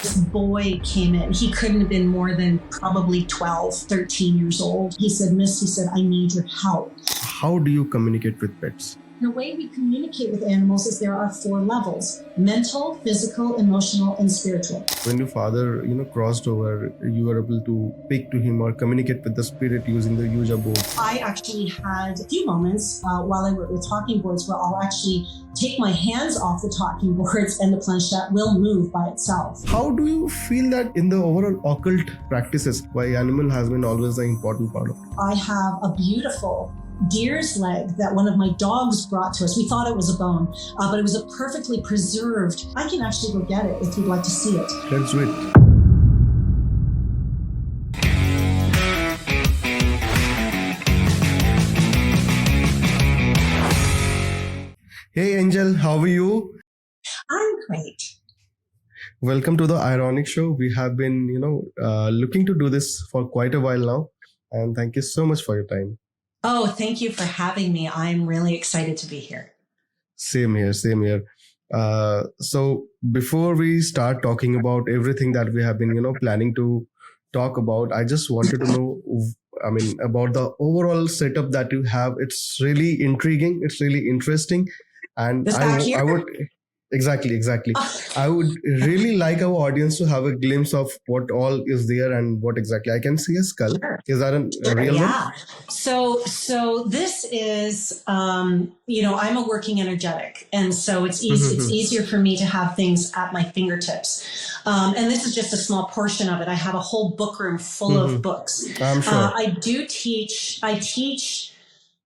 This boy came in. He couldn't have been more than probably 12, 13 years old. He said, Miss, he said, I need your help. How do you communicate with pets? The way we communicate with animals is there are 4 levels: mental, physical, emotional, and spiritual. When your father, crossed over, you were able to speak to him or communicate with the spirit using the Ouija board. I actually had a few moments while I worked with talking boards where I'll actually take my hands off the talking boards and the planchette will move by itself. How do you feel that in the overall occult practices, why animal has been always the important part of it? I have a beautiful deer's leg that one of my dogs brought to us. We thought it was a bone, but it was a perfectly preserved. I can actually go get it if you'd like to see it. Let's do it. Hey Angel, how are you? I'm great. Welcome to the iRonik show. We have been, looking to do this for quite a while now. And thank you so much for your time. Oh, thank you for having me. I'm really excited to be here. Same here. So before we start talking about everything that we have been, planning to talk about, I just wanted to know, about the overall setup that you have. It's really intriguing. It's really interesting. And I would exactly. I would really like our audience to have a glimpse of what all is there and what exactly. I can see a skull. Sure. Is that a real one? Yeah. So this is, I'm a working energetic, and so it's easy. It's easier for me to have things at my fingertips. And this is just a small portion of it. I have a whole book room full of books. I'm sure. I teach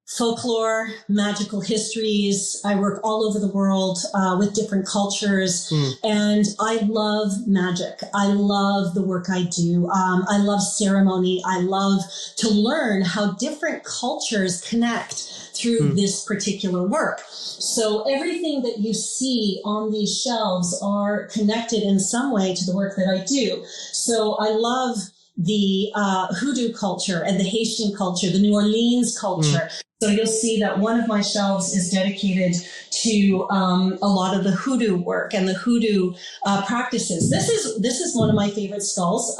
folklore, magical histories. I work all over the world with different cultures, and I love magic. I love the work I do. I love ceremony. I love to learn how different cultures connect through this particular work. So everything that you see on these shelves are connected in some way to the work that I do. So I love the hoodoo culture and the Haitian culture, the New Orleans culture. So you'll see that one of my shelves is dedicated to a lot of the hoodoo work and the hoodoo practices. This is one of my favorite skulls,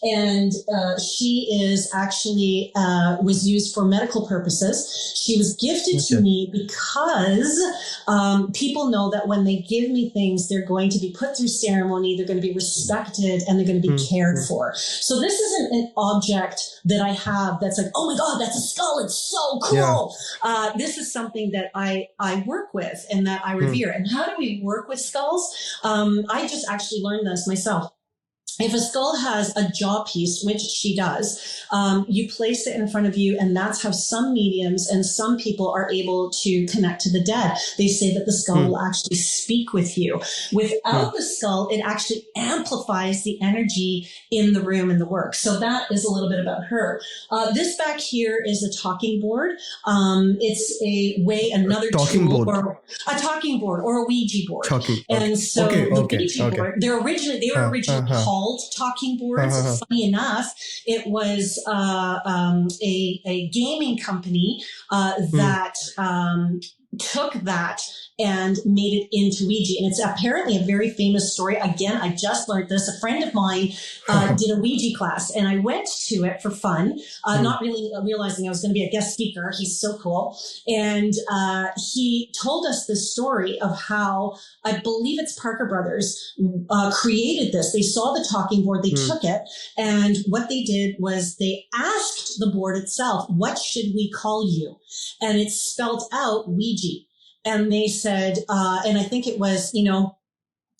and she is actually was used for medical purposes. She was gifted to me because people know that when they give me things, they're going to be put through ceremony, they're going to be respected, and they're going to be cared for. So this isn't an object that I have that's like, oh my God, that's a skull. It's so cool. Yeah. This is something that I work with and that I revere. And how do we work with skulls? I just actually learned this myself. If a skull has a jaw piece, which she does, you place it in front of you, and that's how some mediums and some people are able to connect to the dead. They say that the skull will actually speak with you. Without the skull, it actually amplifies the energy in the room and the work. So that is a little bit about her. This back here is a talking board. It's another talking tool, board. or a talking board or a Ouija board. And so the Ouija board, they were originally called talking boards. Funny enough, it was a gaming company that took that and made it into Ouija. And it's apparently a very famous story. Again, I just learned this. A friend of mine did a Ouija class, and I went to it for fun, not really realizing I was going to be a guest speaker. He's so cool. And he told us this story of how, I believe it's Parker Brothers, created this. They saw the talking board, they took it, and what they did was they asked the board itself, what should we call you? And it spelled out Ouija. And they said, and I think it was,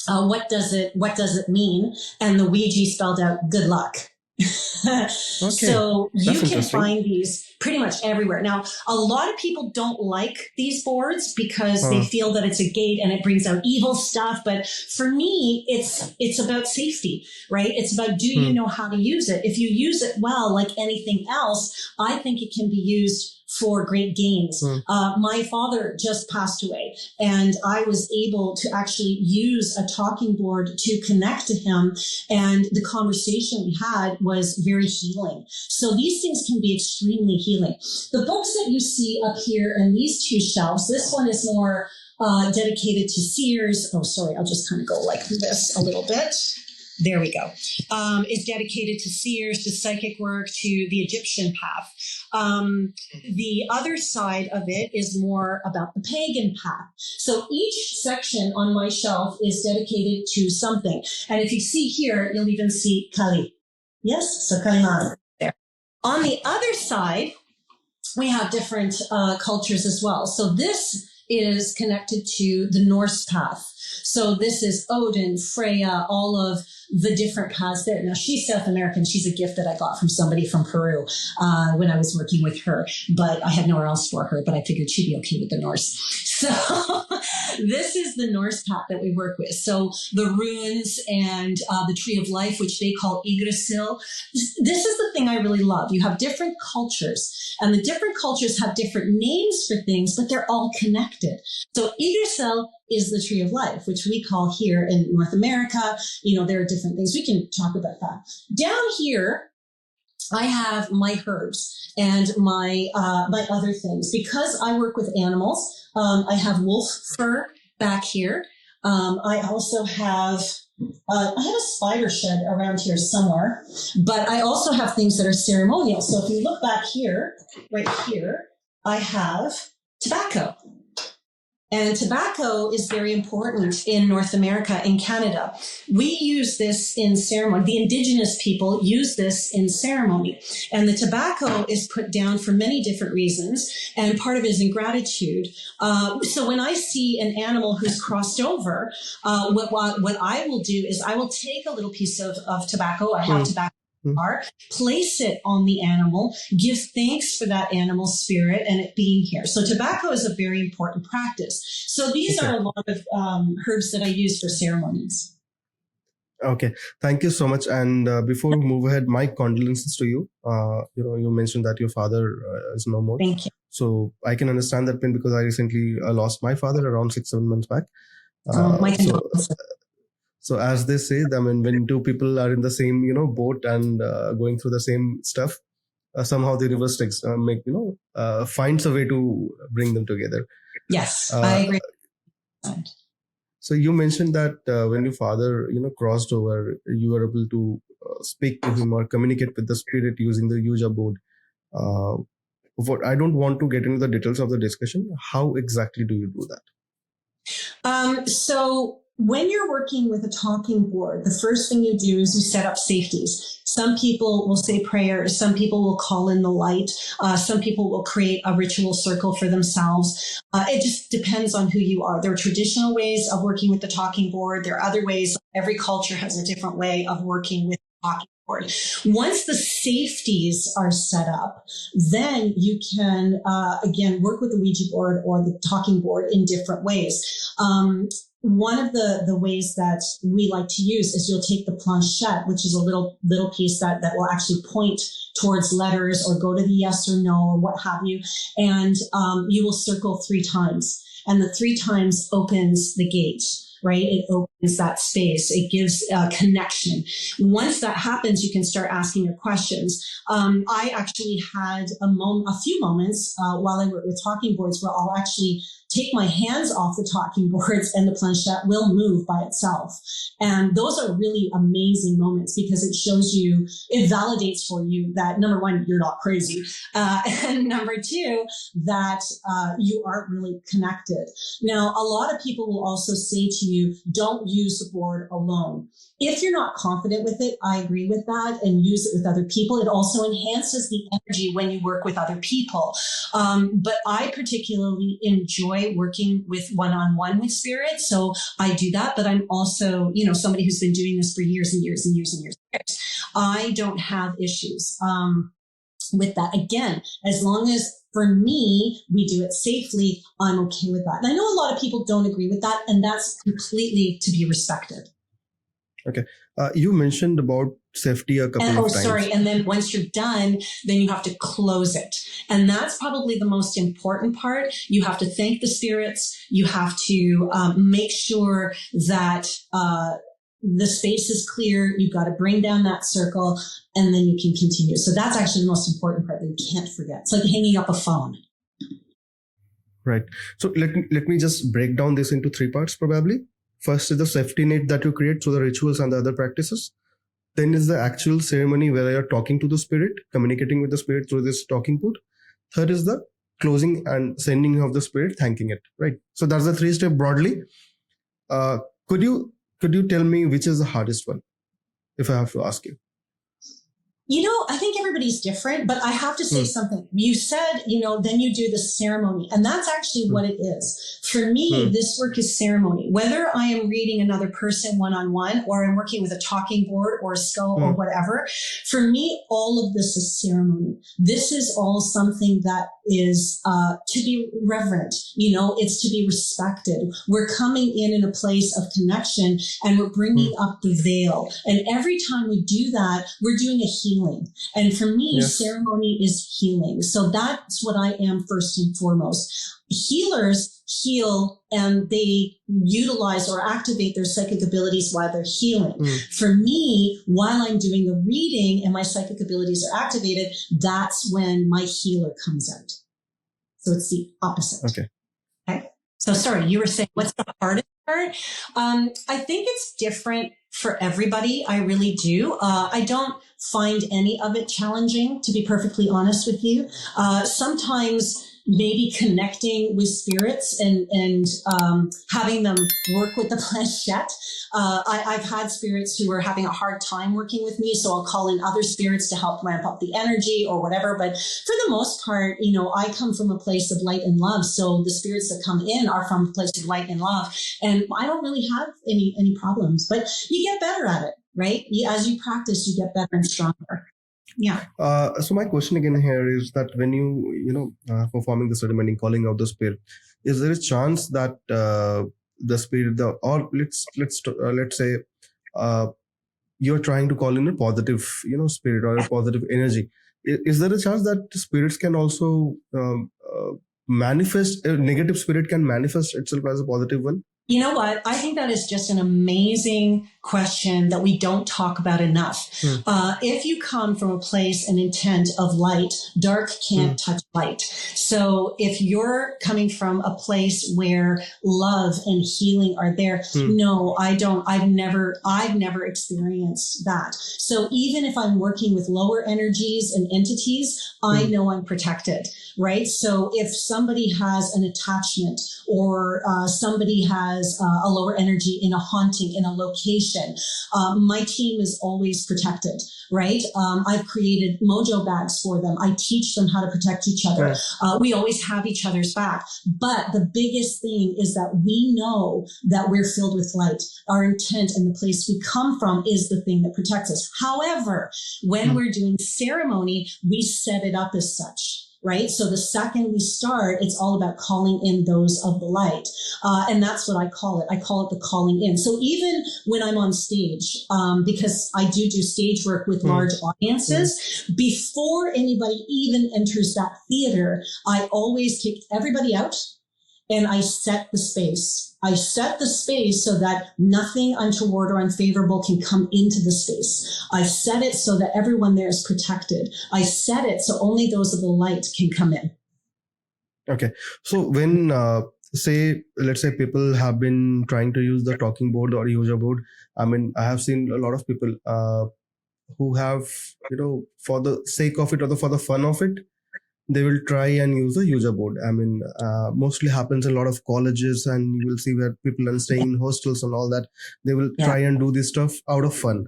what does it mean? And the Ouija spelled out good luck. So you can find these pretty much everywhere. Now, a lot of people don't like these boards because they feel that it's a gate and it brings out evil stuff. But for me, it's about safety, right? It's about, do you know how to use it? If you use it well, like anything else, I think it can be used for great gains. My father just passed away, and I was able to actually use a talking board to connect to him, and the conversation we had was very healing. So these things can be extremely healing. The books that you see up here in these 2 shelves, this one is more dedicated to seers. Oh, sorry, I'll just kind of go like this a little bit. There we go. Is dedicated to seers, to psychic work, to the Egyptian path. The other side of it is more about the pagan path. So each section on my shelf is dedicated to something. And if you see here, you'll even see Kali. Yes, so Kaliman there. On the other side, we have different cultures as well. So this is connected to the Norse path. So this is Odin, Freya, all of the different paths there. Now, she's South American. She's a gift that I got from somebody from Peru when I was working with her. But I had nowhere else for her, but I figured she'd be okay with the Norse. So this is the Norse path that we work with. So the runes and the tree of life, which they call Yggdrasil. This is the thing I really love. You have different cultures, and the different cultures have different names for things, but they're all connected. So Yggdrasil is the tree of life, which we call here in North America. You know, there are different things. We can talk about that. Down here, I have my herbs and my other things. Because I work with animals, I have wolf fur back here. I also have I have a spider shed around here somewhere, but I also have things that are ceremonial. So if you look back here, right here, I have tobacco. And tobacco is very important in North America and Canada. We use this in ceremony. The indigenous people use this in ceremony. And the tobacco is put down for many different reasons. And part of it is in gratitude. So when I see an animal who's crossed over, what I will do is I will take a little piece of tobacco. I have tobacco. Place it on the animal, give thanks for that animal spirit and it being here. So tobacco is a very important practice. So these are a lot of herbs that I use for ceremonies. Okay, thank you so much. And before we move ahead, my condolences to you. You mentioned that your father is no more. Thank you. So I can understand that pain because I recently lost my father around 6-7 months back. My condolences. So as they say, I mean, when two people are in the same, boat and going through the same stuff, somehow the reverse finds a way to bring them together. Yes, I agree. So you mentioned that when your father, crossed over, you were able to speak to him or communicate with the spirit using the Ouija board. I don't want to get into the details of the discussion. How exactly do you do that? So when you're working with a talking board, the first thing you do is you set up safeties. Some people will say prayers. Some people will call in the light. Some people will create a ritual circle for themselves. It just depends on who you are. There are traditional ways of working with the talking board. There are other ways. Every culture has a different way of working with the talking board. Once the safeties are set up, then you can, again, work with the Ouija board or the talking board in different ways. One of the ways that we like to use is you'll take the planchette, which is a little piece that will actually point towards letters or go to the yes or no or what have you. And you will circle 3 times. And the 3 times opens the gate, right? It opens that space. It gives a connection. Once that happens, you can start asking your questions. I actually had a few moments while I worked with talking boards where I'll actually take my hands off the talking boards and the planchette will move by itself. And those are really amazing moments because it shows you, it validates for you that number 1, you're not crazy. And number 2, that you aren't really connected. Now, a lot of people will also say to you, don't use the board alone. If you're not confident with it, I agree with that, and use it with other people. It also enhances the energy when you work with other people. But I particularly enjoy working with one-on-one with spirit. So I do that, but I'm also, somebody who's been doing this for years and years and years and years. I don't have issues with that. Again, as long as for me, we do it safely, I'm okay with that. And I know a lot of people don't agree with that, and that's completely to be respected. Okay. You mentioned about safety a couple of times. And then once you're done, then you have to close it. And that's probably the most important part. You have to thank the spirits. You have to make sure that the space is clear. You've got to bring down that circle and then you can continue. So that's actually the most important part that you can't forget. It's like hanging up a phone. Right. So let me just break down this into 3 parts probably. First is the safety net that you create through the rituals and the other practices. Then is the actual ceremony where you're talking to the spirit, communicating with the spirit through this talking board. Third is the closing and sending of the spirit, thanking it, right? So that's the 3-step broadly. Could you tell me which is the hardest one, if I have to ask you? I think everybody's different, but I have to say something. You said, then you do the ceremony, and that's actually what it is. For me, this work is ceremony. Whether I am reading another person one-on-one, or I'm working with a talking board or a skull or whatever, for me, all of this is ceremony. This is all something that is to be reverent. It's to be respected. We're coming in a place of connection, and we're bringing up the veil. And every time we do that, we're doing a healing. And for me, ceremony is healing. So that's what I am first and foremost. Healers heal and they utilize or activate their psychic abilities while they're healing. For me, while I'm doing the reading and my psychic abilities are activated, that's when my healer comes out. So it's the opposite. Okay. So sorry, you were saying what's the hardest part? I think it's different for everybody. I really do. I don't find any of it challenging, to be perfectly honest with you. Sometimes maybe connecting with spirits and having them work with the planchette. I've had spirits who are having a hard time working with me, so I'll call in other spirits to help ramp up the energy or whatever. But for the most part, I come from a place of light and love. So the spirits that come in are from a place of light and love. And I don't really have any problems, but you get better at it, right? As you practice, you get better and stronger. Yeah. So my question again here is that when you performing the ceremony, calling out the spirit, is there a chance that the spirit, or let's say you're trying to call in a positive, spirit or a positive energy? Is there a chance that spirits can also manifest? A negative spirit can manifest itself as a positive one? You know what? I think that is just an amazing question that we don't talk about enough. If you come from a place and intent of light, dark can't touch light. So if you're coming from a place where love and healing are there, no, I don't. I've never experienced that. So even if I'm working with lower energies and entities, I know I'm protected, right? So if somebody has an attachment or somebody has a lower energy in a haunting, in a location, my team is always protected, right? I've created mojo bags for them. I teach them how to protect each other. We always have each other's back. But the biggest thing is that we know that we're filled with light. Our intent and the place we come from is the thing that protects us. However, when we're doing ceremony, we set it up as such. Right? So the second we start, it's all about calling in those of the light. And that's what I call it. I call it the calling in. So even when I'm on stage, because I do stage work with large audiences, before anybody even enters that theater, I always kick everybody out and I set the space. I set the space so that nothing untoward or unfavorable can come into the space. I set it so that everyone there is protected. I set it so only those of the light can come in. Okay. So when, let's say people have been trying to use the talking board or Ouija board, I mean, I have seen a lot of people who have, for the sake of it or for the fun of it, they will try and use a Ouija board. I mean, mostly happens in a lot of colleges, and you will see where people are staying in hostels and all that. They will try and do this stuff out of fun.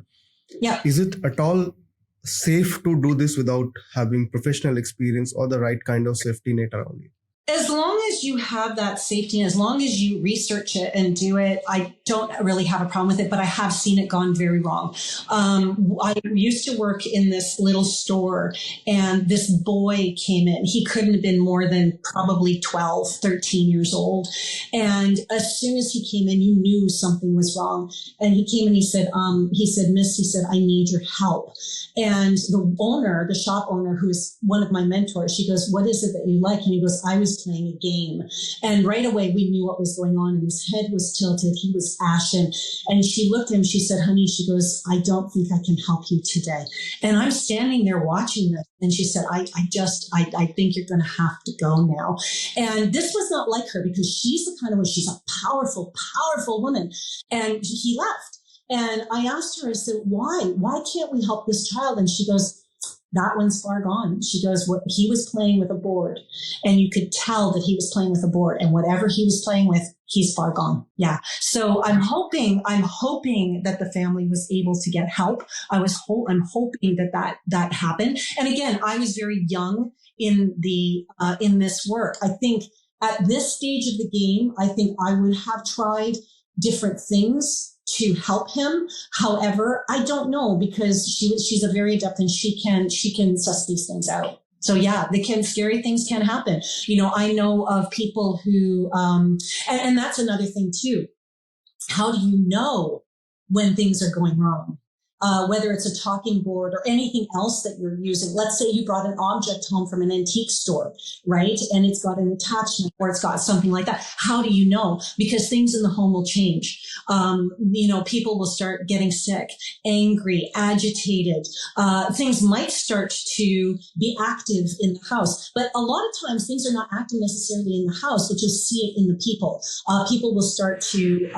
Yeah. Is it at all safe to do this without having professional experience or the right kind of safety net around you? As long as you have that safety, as long as you research it and do it, I don't really have a problem with it, but I have seen it gone very wrong. I used to work in this little store, and this boy came in. He couldn't have been more than probably 12, 13 years old. And as soon as he came in, you knew something was wrong. And he came and he said, Miss, he said, I need your help. And the shop owner, who's one of my mentors, she goes, what is it that you like? And he goes, I was playing a game. And right away, we knew what was going on, and his head was tilted. He was was ashen. And she looked at him, she said, honey, she goes, I don't think I can help you today. And I'm standing there watching this. And she said, I think you're going to have to go now. And this was not like her, because she's the kind of woman, she's a powerful, powerful woman. And he left. And I asked her, I said, why can't we help this child? And she goes, that one's far gone. She goes, what he was playing with a board, and you could tell that he was playing with a board, and whatever he was playing with, he's far gone. Yeah. So I'm hoping that the family was able to get help. I'm hoping that happened. And again, I was very young in this work. I think at this stage of the game, I think I would have tried different things to help him. However, I don't know, because she's a very adept, and she can suss these things out. So yeah, scary things can happen. I know of people who, and that's another thing too. How do you know when things are going wrong? Whether it's a talking board or anything else that you're using. Let's say you brought an object home from an antique store, right? And it's got an attachment, or it's got something like that. How do you know? Because things in the home will change. People will start getting sick, angry, agitated. Things might start to be active in the house. But a lot of times things are not active necessarily in the house, but you'll see it in the people. People will start to,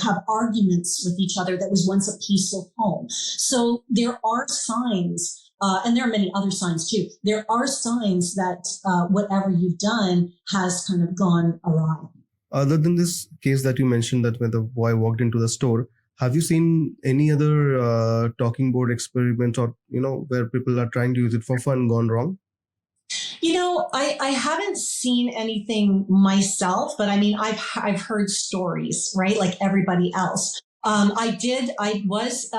have arguments with each other that was once a peaceful home. So there are signs, and there are many other signs too. There are signs that whatever you've done has kind of gone awry. Other than this case that you mentioned, that when the boy walked into the store, have you seen any other talking board experiments, or where people are trying to use it for fun, gone wrong? I haven't seen anything myself, but I mean, I've heard stories, right? Like everybody else. I was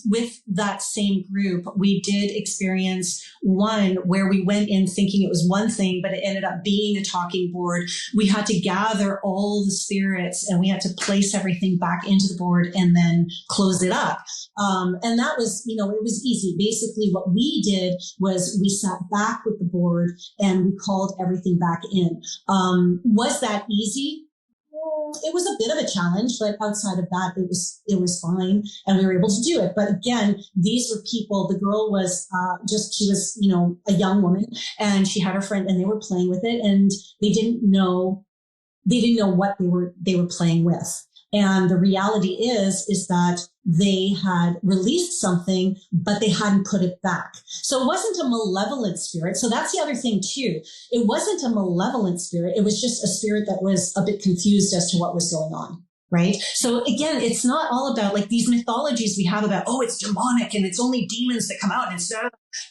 with that same group. We did experience one where we went in thinking it was one thing, but it ended up being a talking board. We had to gather all the spirits, and we had to place everything back into the board and then close it up. And that was, it was easy. Basically what we did was we sat back with the board and we called everything back in. Was that easy? It was a bit of a challenge, but outside of that, it was fine, and we were able to do it. But again, these were people. The girl was she was a young woman, and she had her friend, and they were playing with it, and they didn't know what they were playing with. And the reality is that they had released something, but they hadn't put it back. So it wasn't a malevolent spirit. So that's the other thing too. It wasn't a malevolent spirit. It was just a spirit that was a bit confused as to what was going on. Right. So again, it's not all about like these mythologies we have about, oh, it's demonic and it's only demons that come out.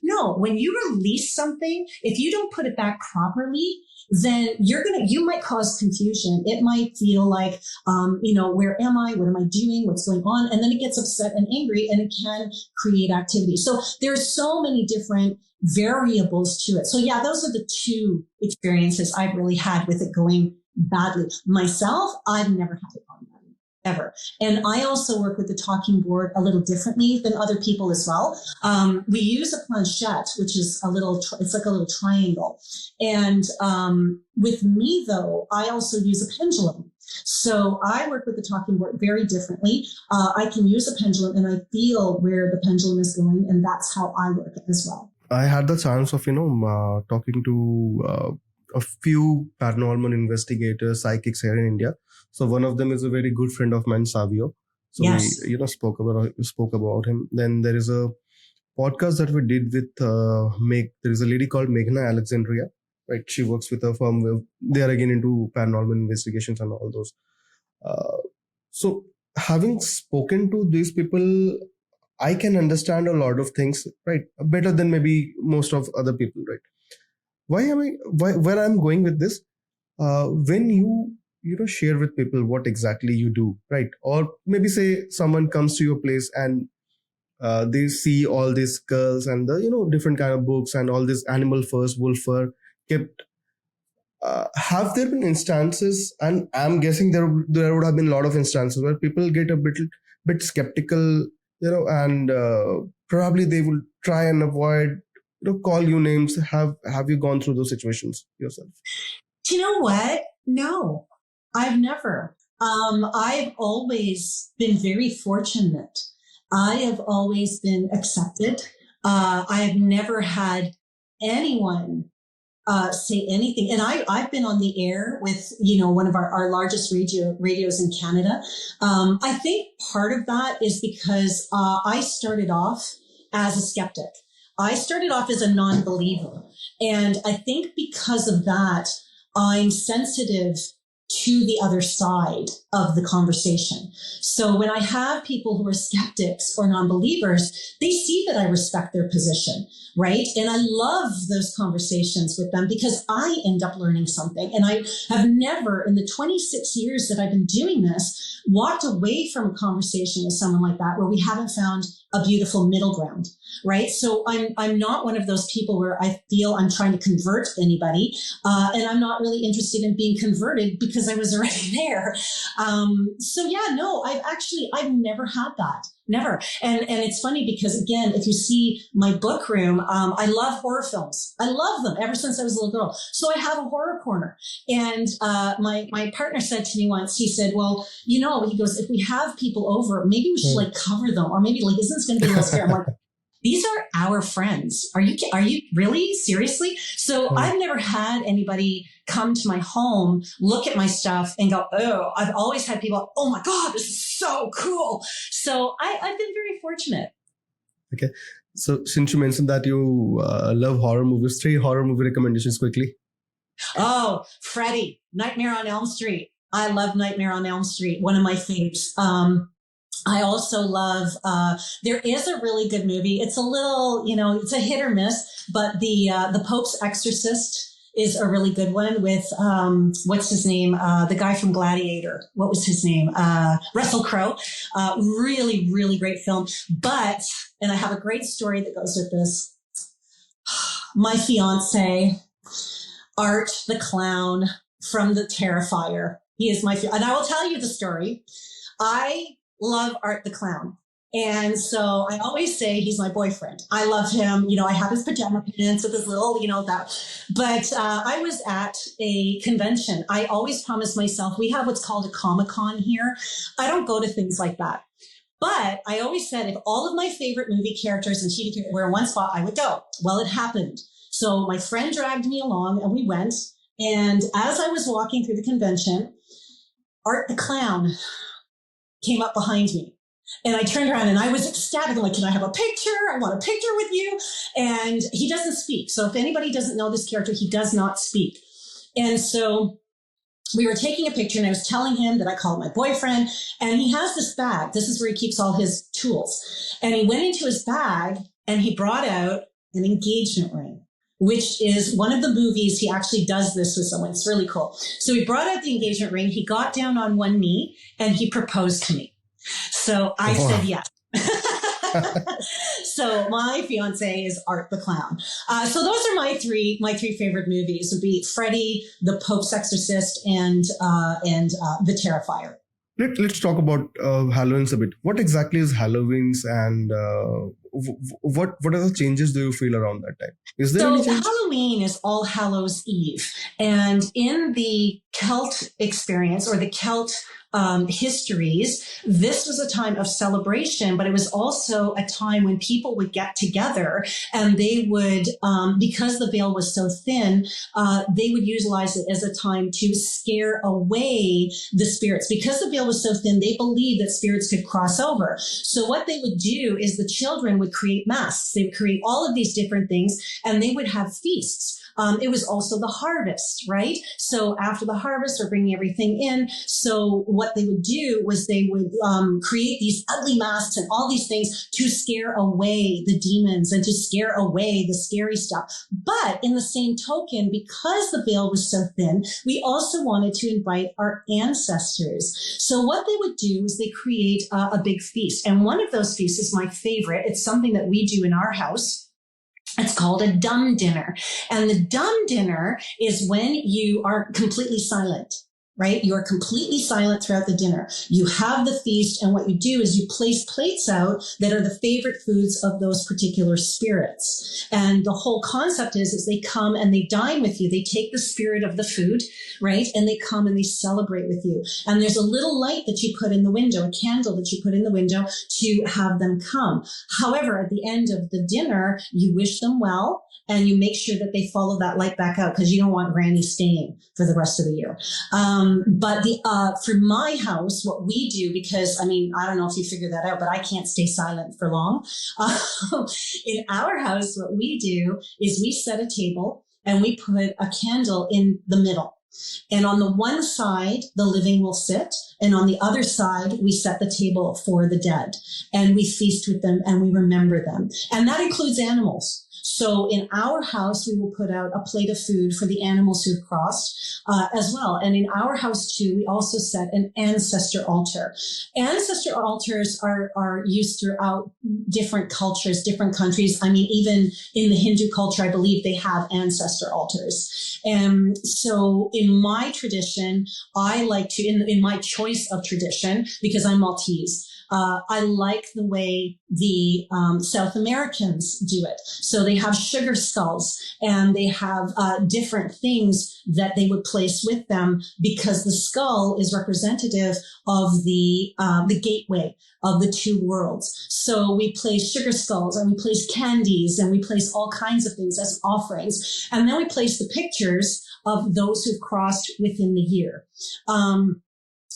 No, when you release something, if you don't put it back properly, then you might cause confusion. It might feel like, where am I? What am I doing? What's going on? And then it gets upset and angry, and it can create activity. So there's so many different variables to it. So yeah, those are the two experiences I've really had with it going badly. Myself, I've never had it gone badly, ever. And I also work with the talking board a little differently than other people as well. We use a planchette, which is it's like a little triangle. And with me, though, I also use a pendulum. So I work with the talking board very differently. I can use a pendulum, and I feel where the pendulum is going, and that's how I work as well. I had the chance of, talking to a few paranormal investigators, psychics here in India. So one of them is a very good friend of mine, Savio. So yes. We, spoke about him. Then there is a podcast that we did with there is a lady called Meghna Alexandria, right? She works with a firm where they are again into paranormal investigations and all those. So having spoken to these people, I can understand a lot of things, right? Better than maybe most of other people, right? Where I'm going with this, when you share with people what exactly you do, right? Or maybe say someone comes to your place and they see all these skulls and the different kind of books and all this animal furs, wolf fur kept. Have there been instances, and I'm guessing there would have been a lot of instances where people get a bit skeptical, and probably they will try and avoid, call you names. Have you gone through those situations yourself? You know what? No, I've never. I've always been very fortunate. I have always been accepted. I have never had anyone say anything. And I've been on the air with, one of our largest radios in Canada. I think part of that is because I started off as a skeptic. I started off as a non-believer. And I think because of that, I'm sensitive to the other side of the conversation. So when I have people who are skeptics or non-believers, they see that I respect their position, right? And I love those conversations with them because I end up learning something. And I have never, in the 26 years that I've been doing this, walked away from a conversation with someone like that where we haven't found a beautiful middle ground, right? So I'm not one of those people where I feel I'm trying to convert anybody, and I'm not really interested in being converted because I was already there. So yeah, no, I've never had that. Never. And it's funny because, again, if you see my book room, I love horror films. I love them ever since I was a little girl. So I have a horror corner. And my partner said to me once, he said, well, he goes, if we have people over, maybe we should cover them, or maybe isn't this going to be a little scary? I'm like, these are our friends. Are you really? Seriously? So I've never had anybody come to my home, look at my stuff and go, oh, I've always had people, oh my God, this is so cool. So I've been very fortunate. Okay. So since you mentioned that you love horror movies, 3 horror movie recommendations quickly. Oh, Freddy, Nightmare on Elm Street. I love Nightmare on Elm Street. One of my faves. I also love, there is a really good movie. It's a little, it's a hit or miss, but the Pope's Exorcist is a really good one with, what's his name? The guy from Gladiator. What was his name? Russell Crowe. Really, really great film. But, and I have a great story that goes with this. My fiance, Art the Clown from The Terrifier. He is and I will tell you the story. I love Art the Clown. And so I always say he's my boyfriend. I love him. I have his pajama pants with his little, that. But I was at a convention. I always promise myself, we have what's called a Comic-Con here. I don't go to things like that. But I always said if all of my favorite movie characters and TV characters were in one spot, I would go. Well, it happened. So my friend dragged me along and we went. And as I was walking through the convention, Art the Clown came up behind me. And I turned around and I was ecstatic. I'm like, can I have a picture? I want a picture with you. And he doesn't speak. So if anybody doesn't know this character, he does not speak. And so we were taking a picture and I was telling him that I called my boyfriend, and he has this bag. This is where he keeps all his tools. And he went into his bag and he brought out an engagement ring, which is one of the movies. He actually does this with someone. It's really cool. So he brought out the engagement ring. He got down on one knee and he proposed to me. So I said yes. So my fiance is Art the Clown. So those are my three favorite movies would be Freddy, The Pope's Exorcist, and The Terrifier. Let's talk about Halloween's a bit. What exactly is Halloween's, and what are the changes do you feel around that time? Is there any change? Halloween is All Hallows Eve, and in the Celt experience or the Celt histories, this was a time of celebration, but it was also a time when people would get together and they would, because the veil was so thin, they would utilize it as a time to scare away the spirits. Because the veil was so thin, they believed that spirits could cross over. So what they would do is the children would create masks. They would create all of these different things and they would have feasts. It was also the harvest, right? So after the harvest, they're bringing everything in. So what they would do was they would create these ugly masks and all these things to scare away the demons and to scare away the scary stuff. But in the same token, because the veil was so thin, we also wanted to invite our ancestors. So what they would do is they create a big feast. And one of those feasts is my favorite. It's something that we do in our house. It's called a dumb dinner. And the dumb dinner is when you are completely silent. right? You are completely silent throughout the dinner. You have the feast, and what you do is you place plates out that are the favorite foods of those particular spirits. And the whole concept is they come and they dine with you. They take the spirit of the food, right? And they come and they celebrate with you. And there's a little light that you put in the window, a candle that you put in the window to have them come. However, at the end of the dinner, you wish them well, and you make sure that they follow that light back out, because you don't want Granny staying for the rest of the year. But for my house, what we do, because I don't know if you figured that out, but I can't stay silent for long. In our house, what we do is we set a table and we put a candle in the middle. And on the one side, the living will sit. And on the other side, we set the table for the dead. And we feast with them and we remember them. And that includes animals. So in our house, we will put out a plate of food for the animals who've crossed as well. And in our house, too, we also set an ancestor altar. Ancestor altars are used throughout different cultures, different countries. Even in the Hindu culture, I believe they have ancestor altars. And so in my tradition, I like to, in my choice of tradition, because I'm Maltese, I like the way the South Americans do it. So they have sugar skulls and they have different things that they would place with them, because the skull is representative of the gateway of the two worlds. So we place sugar skulls and we place candies and we place all kinds of things as offerings. And then we place the pictures of those who've crossed within the year.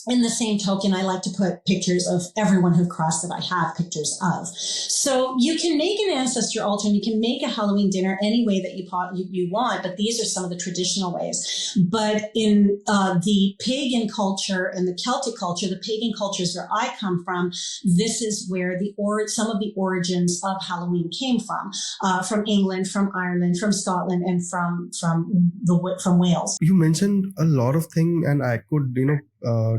In the same token, I like to put pictures of everyone who crossed that I have pictures of. So you can make an ancestor altar and you can make a Halloween dinner any way that you want, but these are some of the traditional ways. But in the pagan culture and the Celtic culture, the pagan cultures where I come from, this is where some of the origins of Halloween came from England, from Ireland, from Scotland, and from Wales. You mentioned a lot of things, and I could,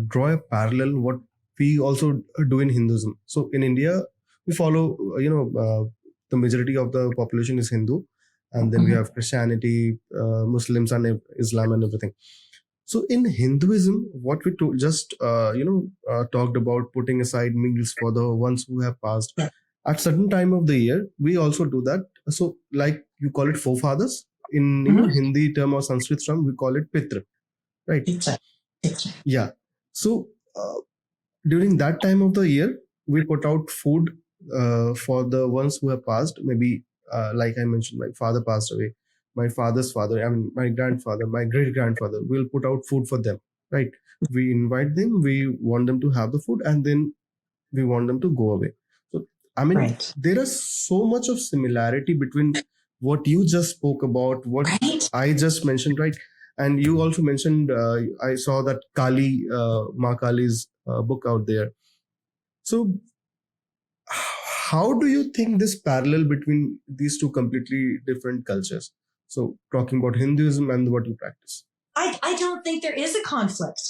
draw a parallel what we also do in Hinduism. So in India, we follow, the majority of the population is Hindu, and then we have Christianity, Muslims, and Islam, and everything. So in Hinduism, what we talked about putting aside meals for the ones who have passed. Yeah. At certain time of the year, we also do that. So like you call it forefathers. In Hindi term or Sanskrit term, we call it Pitra, right? Pitra. Yeah. So during that time of the year, we put out food for the ones who have passed. Maybe like I mentioned, my father passed away. My father's father, my grandfather, my great-grandfather, we'll put out food for them, right? We invite them, we want them to have the food, and then we want them to go away. So, Right. There is so much of similarity between what you just spoke about, what I just mentioned, right? And you also mentioned, I saw that Kali, Ma Kali's book out there. So how do you think this parallel between these two completely different cultures? So talking about Hinduism and what you practice. I don't think there is a conflict.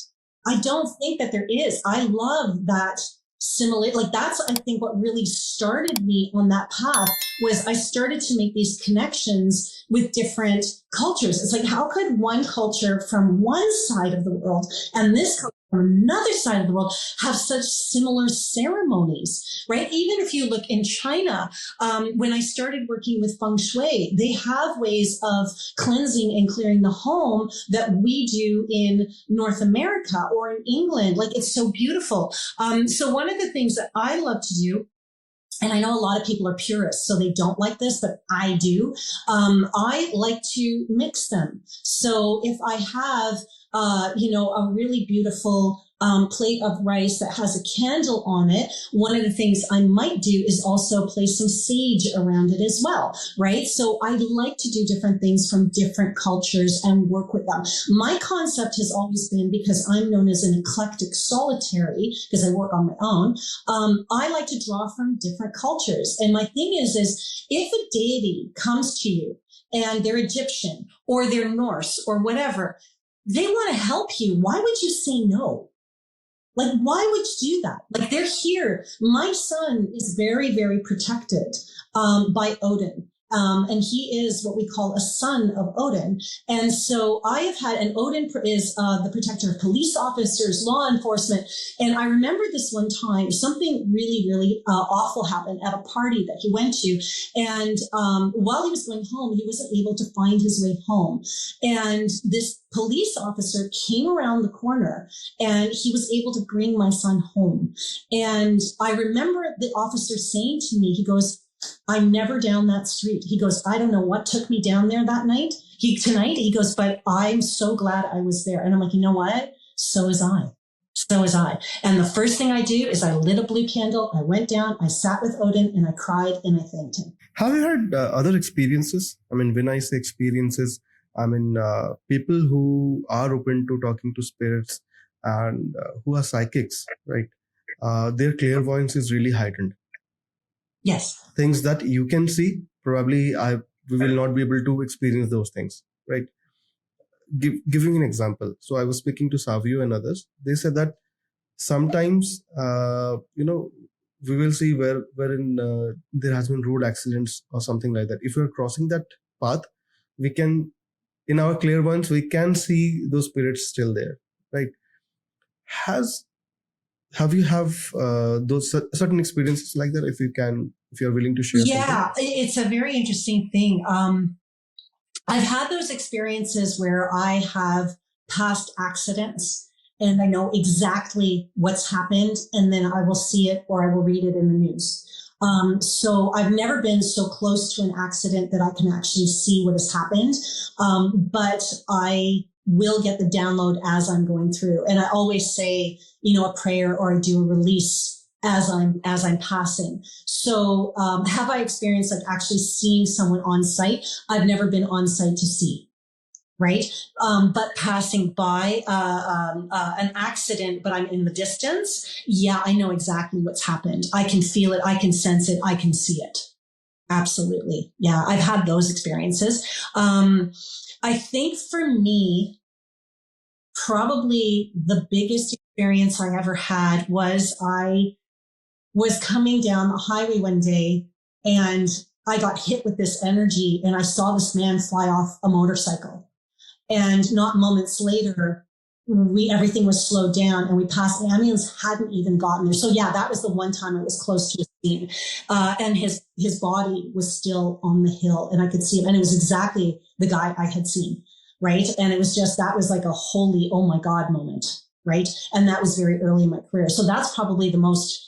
I don't think that there is. I love that similar, that's, I think, what really started me on that path was I started to make these connections with different cultures. It's like, how could one culture from one side of the world and this culture from another side of the world have such similar ceremonies, right? Even if you look in China, when I started working with feng shui, they have ways of cleansing and clearing the home that we do in North America or in England. It's so beautiful. So one of the things that I love to do, and I know a lot of people are purists, so they don't like this, but I do. I like to mix them. So if I have, a really beautiful plate of rice that has a candle on it, one of the things I might do is also place some sage around it as well, right? So I like to do different things from different cultures and work with them. My concept has always been, because I'm known as an eclectic solitary, because I work on my own, I like to draw from different cultures. And my thing is if a deity comes to you and they're Egyptian or they're Norse or whatever, they want to help you. Why would you say no? Why would you do that? They're here. My son is very, very protected by Odin. And he is what we call a son of Odin. And so I have had, and Odin is the protector of police officers, law enforcement. And I remember this one time, something really, really awful happened at a party that he went to. And while he was going home, he wasn't able to find his way home. And this police officer came around the corner and he was able to bring my son home. And I remember the officer saying to me, he goes, I'm never down that street. He goes, I don't know what took me down there that night. He goes, but I'm so glad I was there. And I'm like, you know what? So is I. So is I. And the first thing I do is I lit a blue candle. I went down, I sat with Odin and I cried and I thanked him. Have you had other experiences? I mean, when I say experiences, I mean, people who are open to talking to spirits and who are psychics, right? Their clairvoyance is really heightened. Yes. Things that you can see, probably we will not be able to experience those things, right? Giving an example. So I was speaking to Savio and others. They said that sometimes, we will see wherein there has been road accidents or something like that. If you're crossing that path, we can, in our clairvoyance, we can see those spirits still there, right? Have you those certain experiences like that? If you're willing to share. Yeah, something? It's a very interesting thing. I've had those experiences where I have past accidents and I know exactly what's happened, and then I will see it or I will read it in the news. So I've never been so close to an accident that I can actually see what has happened. But I will get the download as I'm going through. And I always say, a prayer or I do a release as I'm passing. So, have I experienced like actually seeing someone on site? I've never been on site to see. Right. But passing by, an accident, but I'm in the distance. Yeah, I know exactly what's happened. I can feel it. I can sense it. I can see it. Absolutely. Yeah. I've had those experiences. I think for me, probably the biggest experience I ever had was I was coming down the highway one day and I got hit with this energy and I saw this man fly off a motorcycle. And not moments later, everything was slowed down and we passed. The ambulance hadn't even gotten there. So yeah, that was the one time I was close to a scene. And his body was still on the hill and I could see him. And it was exactly the guy I had seen. Right. And it was that was like a holy, oh my God moment. Right. And that was very early in my career. So that's probably the most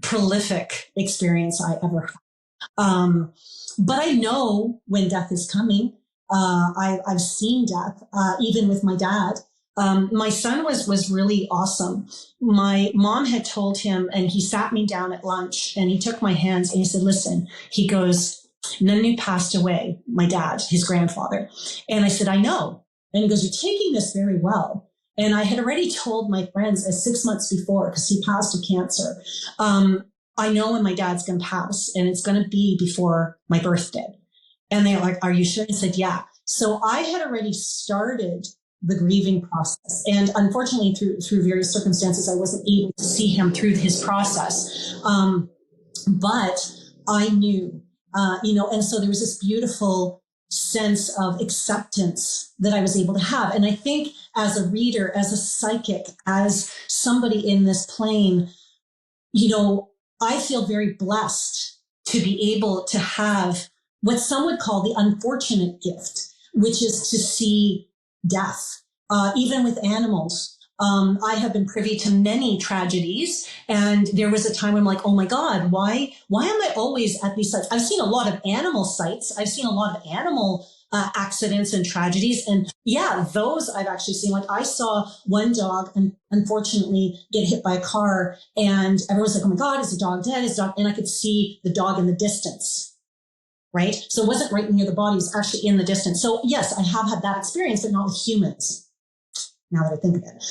prolific experience I ever had. But I know when death is coming. I've seen death, even with my dad. My son was really awesome. My mom had told him, and he sat me down at lunch and he took my hands and he said, listen, he goes, Nanu passed away, my dad, his grandfather. And I said, I know. And he goes, you're taking this very well. And I had already told my friends 6 months before, because he passed of cancer, I know when my dad's going to pass and it's going to be before my birthday. And they're like, are you sure? I said, yeah. So I had already started the grieving process. And unfortunately, through various circumstances, I wasn't able to see him through his process. But I knew, and so there was this beautiful sense of acceptance that I was able to have. And I think as a reader, as a psychic, as somebody in this plane, I feel very blessed to be able to have what some would call the unfortunate gift, which is to see death, even with animals. I have been privy to many tragedies, and there was a time when I'm like, oh my God, why am I always at these sites? I've seen a lot of animal sites. I've seen a lot of animal accidents and tragedies. And yeah, those I've actually seen. Like I saw one dog, unfortunately, get hit by a car, and everyone's like, oh my God, is the dog dead? Is the dog? And I could see the dog in the distance. Right. So it wasn't right near the body, it was actually in the distance. So yes, I have had that experience, but not with humans. Now that I think of it.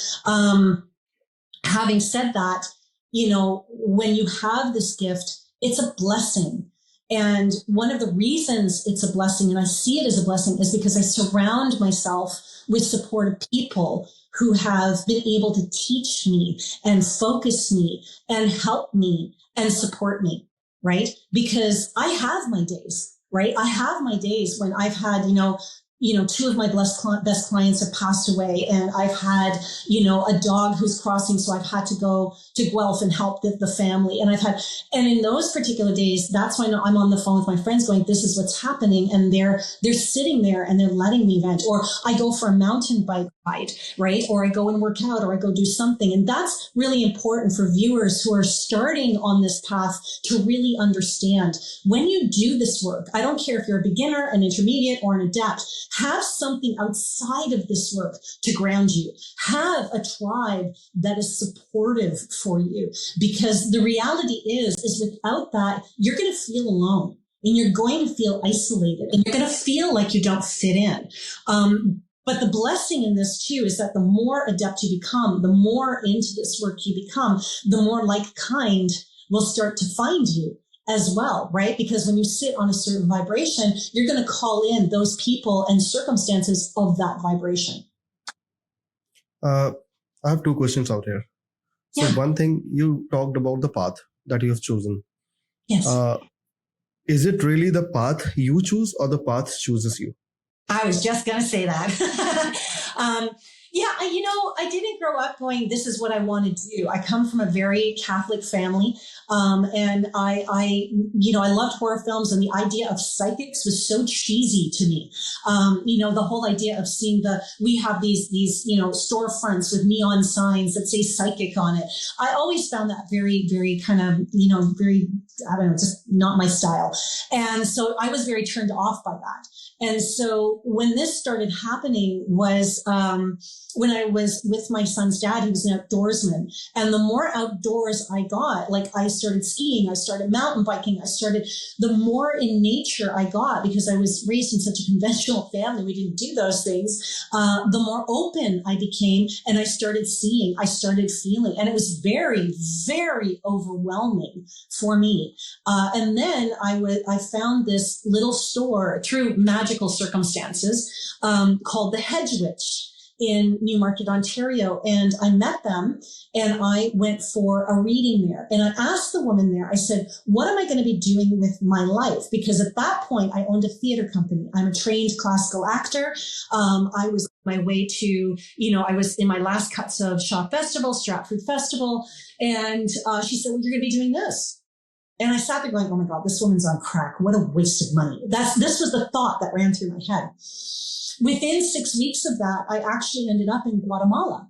Having said that, when you have this gift, it's a blessing. And one of the reasons it's a blessing, and I see it as a blessing, is because I surround myself with supportive people who have been able to teach me and focus me and help me and support me. Right? Because I have my days. right? I have my days when I've had, two of my best clients have passed away, and I've had, a dog who's crossing. So I've had to go to Guelph and help the family. And and in those particular days, that's when I'm on the phone with my friends going, this is what's happening. And they're sitting there and they're letting me vent. Or I go for a mountain bike ride, right? Or I go and work out, or I go do something. And that's really important for viewers who are starting on this path to really understand. When you do this work, I don't care if you're a beginner, an intermediate, or an adept, have something outside of this work to ground you. Have a tribe that is supportive for you, because the reality is without that, you're going to feel alone, and you're going to feel isolated, and you're going to feel like you don't fit in. But the blessing in this too is that the more adept you become, the more into this work you become, the more like kind will start to find you as well, right? Because when you sit on a certain vibration, you're going to call in those people and circumstances of that vibration. I have two questions out here. So one thing, you talked about the path that you have chosen. Yes. Is it really the path you choose, or the path chooses you? I was just going to say that. I didn't grow up going, this is what I want to do. I come from a very Catholic family. And I loved horror films, and the idea of psychics was so cheesy to me. The whole idea of seeing we have these storefronts with neon signs that say psychic on it. I always found that very, very kind of, very, I don't know, just not my style. And so I was very turned off by that. And so when this started happening was, when I was with my son's dad, he was an outdoorsman. And the more outdoors I got, like I started skiing, I started mountain biking, the more in nature I got, because I was raised in such a conventional family, we didn't do those things, the more open I became, and I started seeing, I started feeling, and it was very, very overwhelming for me. And then I found this little store through magical circumstances, called the Hedge Witch in Newmarket, Ontario. And I met them, and I went for a reading there. And I asked the woman there, I said, what am I going to be doing with my life? Because at that point I owned a theater company. I'm a trained classical actor. I was on my way to, I was in my last cuts of Shaw Festival, Stratford Festival. And she said, well, you're going to be doing this. And I sat there going, oh my God, this woman's on crack. What a waste of money. This was the thought that ran through my head. Within 6 weeks of that, I actually ended up in Guatemala.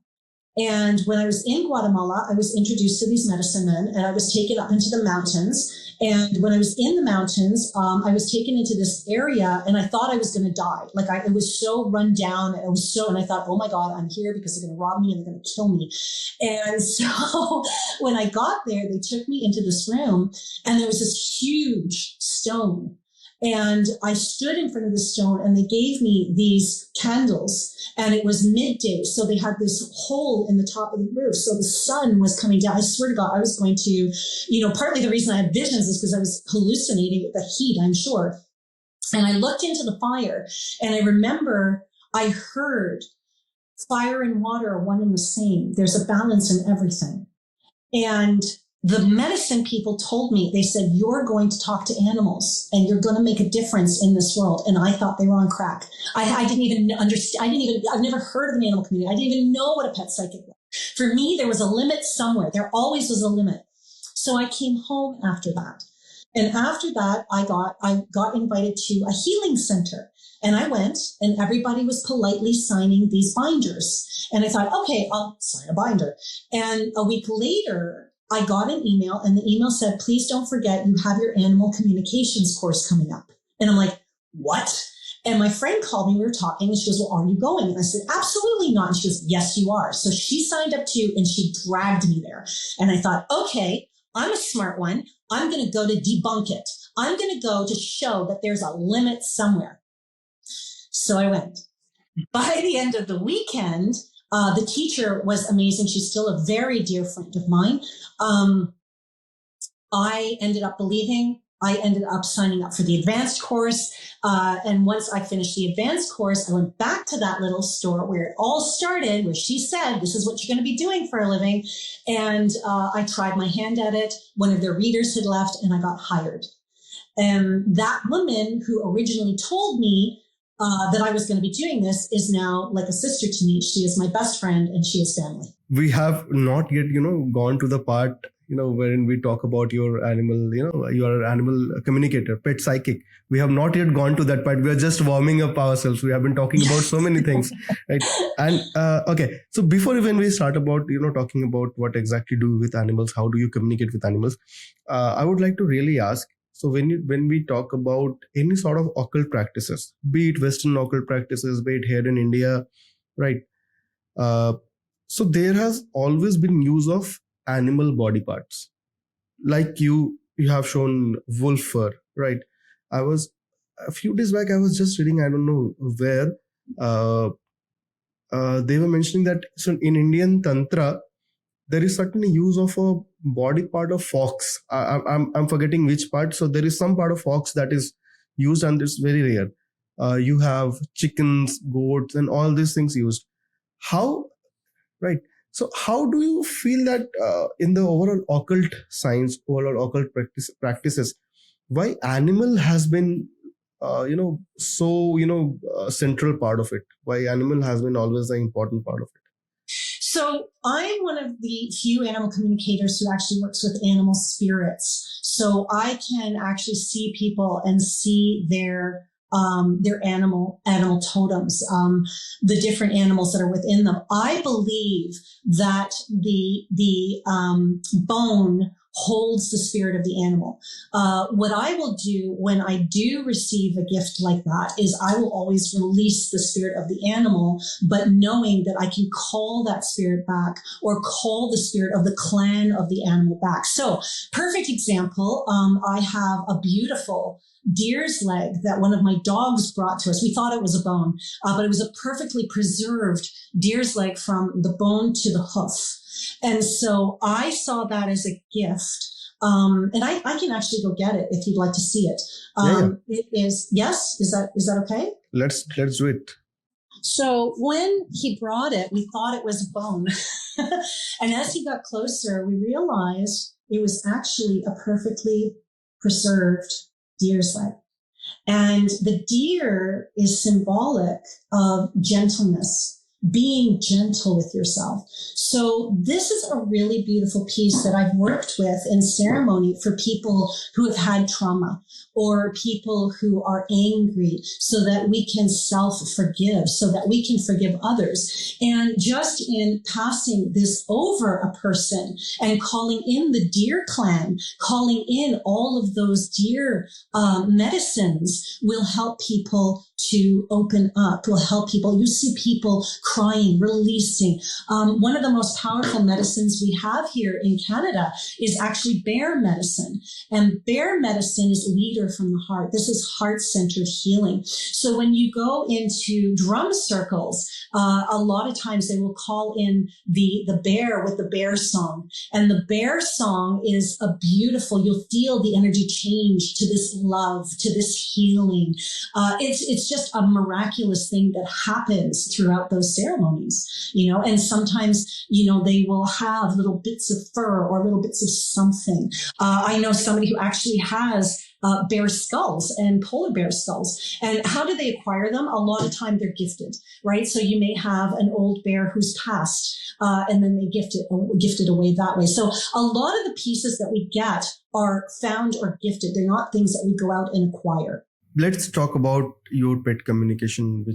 And when I was in Guatemala, I was introduced to these medicine men, and I was taken up into the mountains. And when I was in the mountains, I was taken into this area, and I thought I was going to die. It was so run down. And I thought, oh my God, I'm here because they're going to rob me and they're going to kill me. And so when I got there, they took me into this room, and there was this huge stone. And I stood in front of the stone, and they gave me these candles, and it was midday. So they had this hole in the top of the roof. So the sun was coming down. I swear to God, I was going to, partly the reason I had visions is because I was hallucinating with the heat, I'm sure. And I looked into the fire, and I remember I heard fire and water are one and the same. There's a balance in everything. And the medicine people told me, they said, you're going to talk to animals and you're going to make a difference in this world. And I thought they were on crack. I didn't even understand. I've never heard of an animal community. I didn't even know what a pet psychic was. For me, there was a limit somewhere. There always was a limit. So I came home after that. And after that, I got invited to a healing center. And I went, and everybody was politely signing these binders. And I thought, okay, I'll sign a binder. And a week later, I got an email, and the email said, please don't forget you have your animal communications course coming up. And I'm like, what? And my friend called me, we were talking, and she goes, well, are you going? And I said, absolutely not. And she goes, yes, you are. So she signed up too, and she dragged me there. And I thought, okay, I'm a smart one. I'm going to go to debunk it. I'm going to go to show that there's a limit somewhere. So I went. By the end of the weekend, the teacher was amazing. She's still a very dear friend of mine. I ended up believing. I ended up signing up for the advanced course. And once I finished the advanced course, I went back to that little store where it all started, where she said, this is what you're going to be doing for a living. And I tried my hand at it. One of their readers had left, and I got hired. And that woman who originally told me that I was going to be doing this is now like a sister to me. She is my best friend and she is family. We have not yet, gone to the part, wherein we talk about your animal, your animal communicator, pet psychic. We have not yet gone to that part. We are just warming up ourselves. We have been talking about so many things, right? And okay, so before even we start about, talking about what exactly do with animals, how do you communicate with animals? I would like to really ask, so when we talk about any sort of occult practices, be it Western occult practices, be it here in India, right? So there has always been use of animal body parts. Like you have shown wolf fur, right? I was a few days back, I was just reading, I don't know where, they were mentioning that so in Indian Tantra, there is certainly use of a body part of fox. I'm forgetting which part. So there is some part of fox that is used, and it's very rare. You have chickens, goats, and all these things used. How, right? So how do you feel that in the overall occult science, overall occult practices, why animal has been, central part of it? Why animal has been always the important part of it? So I'm one of the few animal communicators who actually works with animal spirits. So I can actually see people and see their animal totems, the different animals that are within them. I believe that the bone holds the spirit of the animal. What I will do when I do receive a gift like that is I will always release the spirit of the animal, but knowing that I can call that spirit back or call the spirit of the clan of the animal back. So perfect example. I have a beautiful deer's leg that one of my dogs brought to us. We thought it was a bone, but it was a perfectly preserved deer's leg from the bone to the hoof. And so I saw that as a gift. And I can actually go get it if you'd like to see it. It is, yes. Is that okay? Let's do it. So when he brought it, we thought it was a bone. And as he got closer, we realized it was actually a perfectly preserved deer's leg. And the deer is symbolic of gentleness, being gentle with yourself. So this is a really beautiful piece that I've worked with in ceremony for people who have had trauma or people who are angry, so that we can self-forgive, so that we can forgive others. And just in passing this over a person and calling in the deer clan, calling in all of those deer medicines will help people to open up, will help people. You see people crying, releasing. One of the most powerful medicines we have here in Canada is actually bear medicine. And bear medicine is leader from the heart. This is heart-centered healing. So when you go into drum circles, a lot of times they will call in the bear with the bear song. And the bear song is a beautiful, you'll feel the energy change to this love, to this healing. It's just a miraculous thing that happens throughout those ceremonies, and sometimes, they will have little bits of fur or little bits of something. I know somebody who actually has bear skulls and polar bear skulls. And how do they acquire them? A lot of time they're gifted, right? So you may have an old bear who's passed, and then they gift it away that way. So a lot of the pieces that we get are found or gifted. They're not things that we go out and acquire. Let's talk about your pet communication,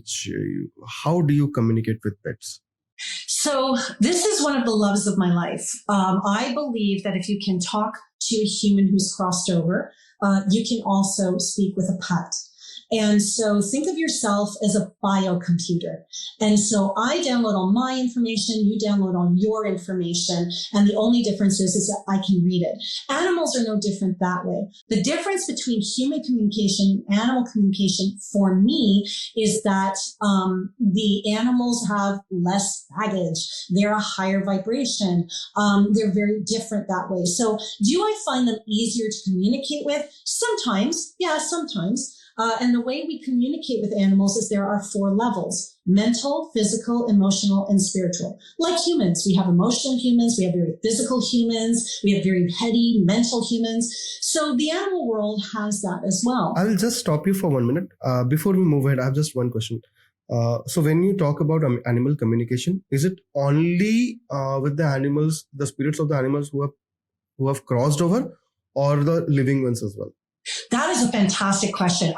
how do you communicate with pets? So this is one of the loves of my life. I believe that if you can talk to a human who's crossed over, you can also speak with a pet. And so think of yourself as a biocomputer. And so I download all my information, you download all your information, and the only difference is that I can read it. Animals are no different that way. The difference between human communication and animal communication for me is that the animals have less baggage. They're a higher vibration. They're very different that way. So do I find them easier to communicate with? Sometimes. Yeah, sometimes. And the way we communicate with animals is there are 4 levels: mental, physical, emotional, and spiritual. Like humans, we have emotional humans, we have very physical humans, we have very heady mental humans. So the animal world has that as well. I will just stop you for 1 minute. Before we move ahead, I have just one question. So when you talk about animal communication, is it only with the animals, the spirits of the animals who have crossed over, or the living ones as well? That is a fantastic question.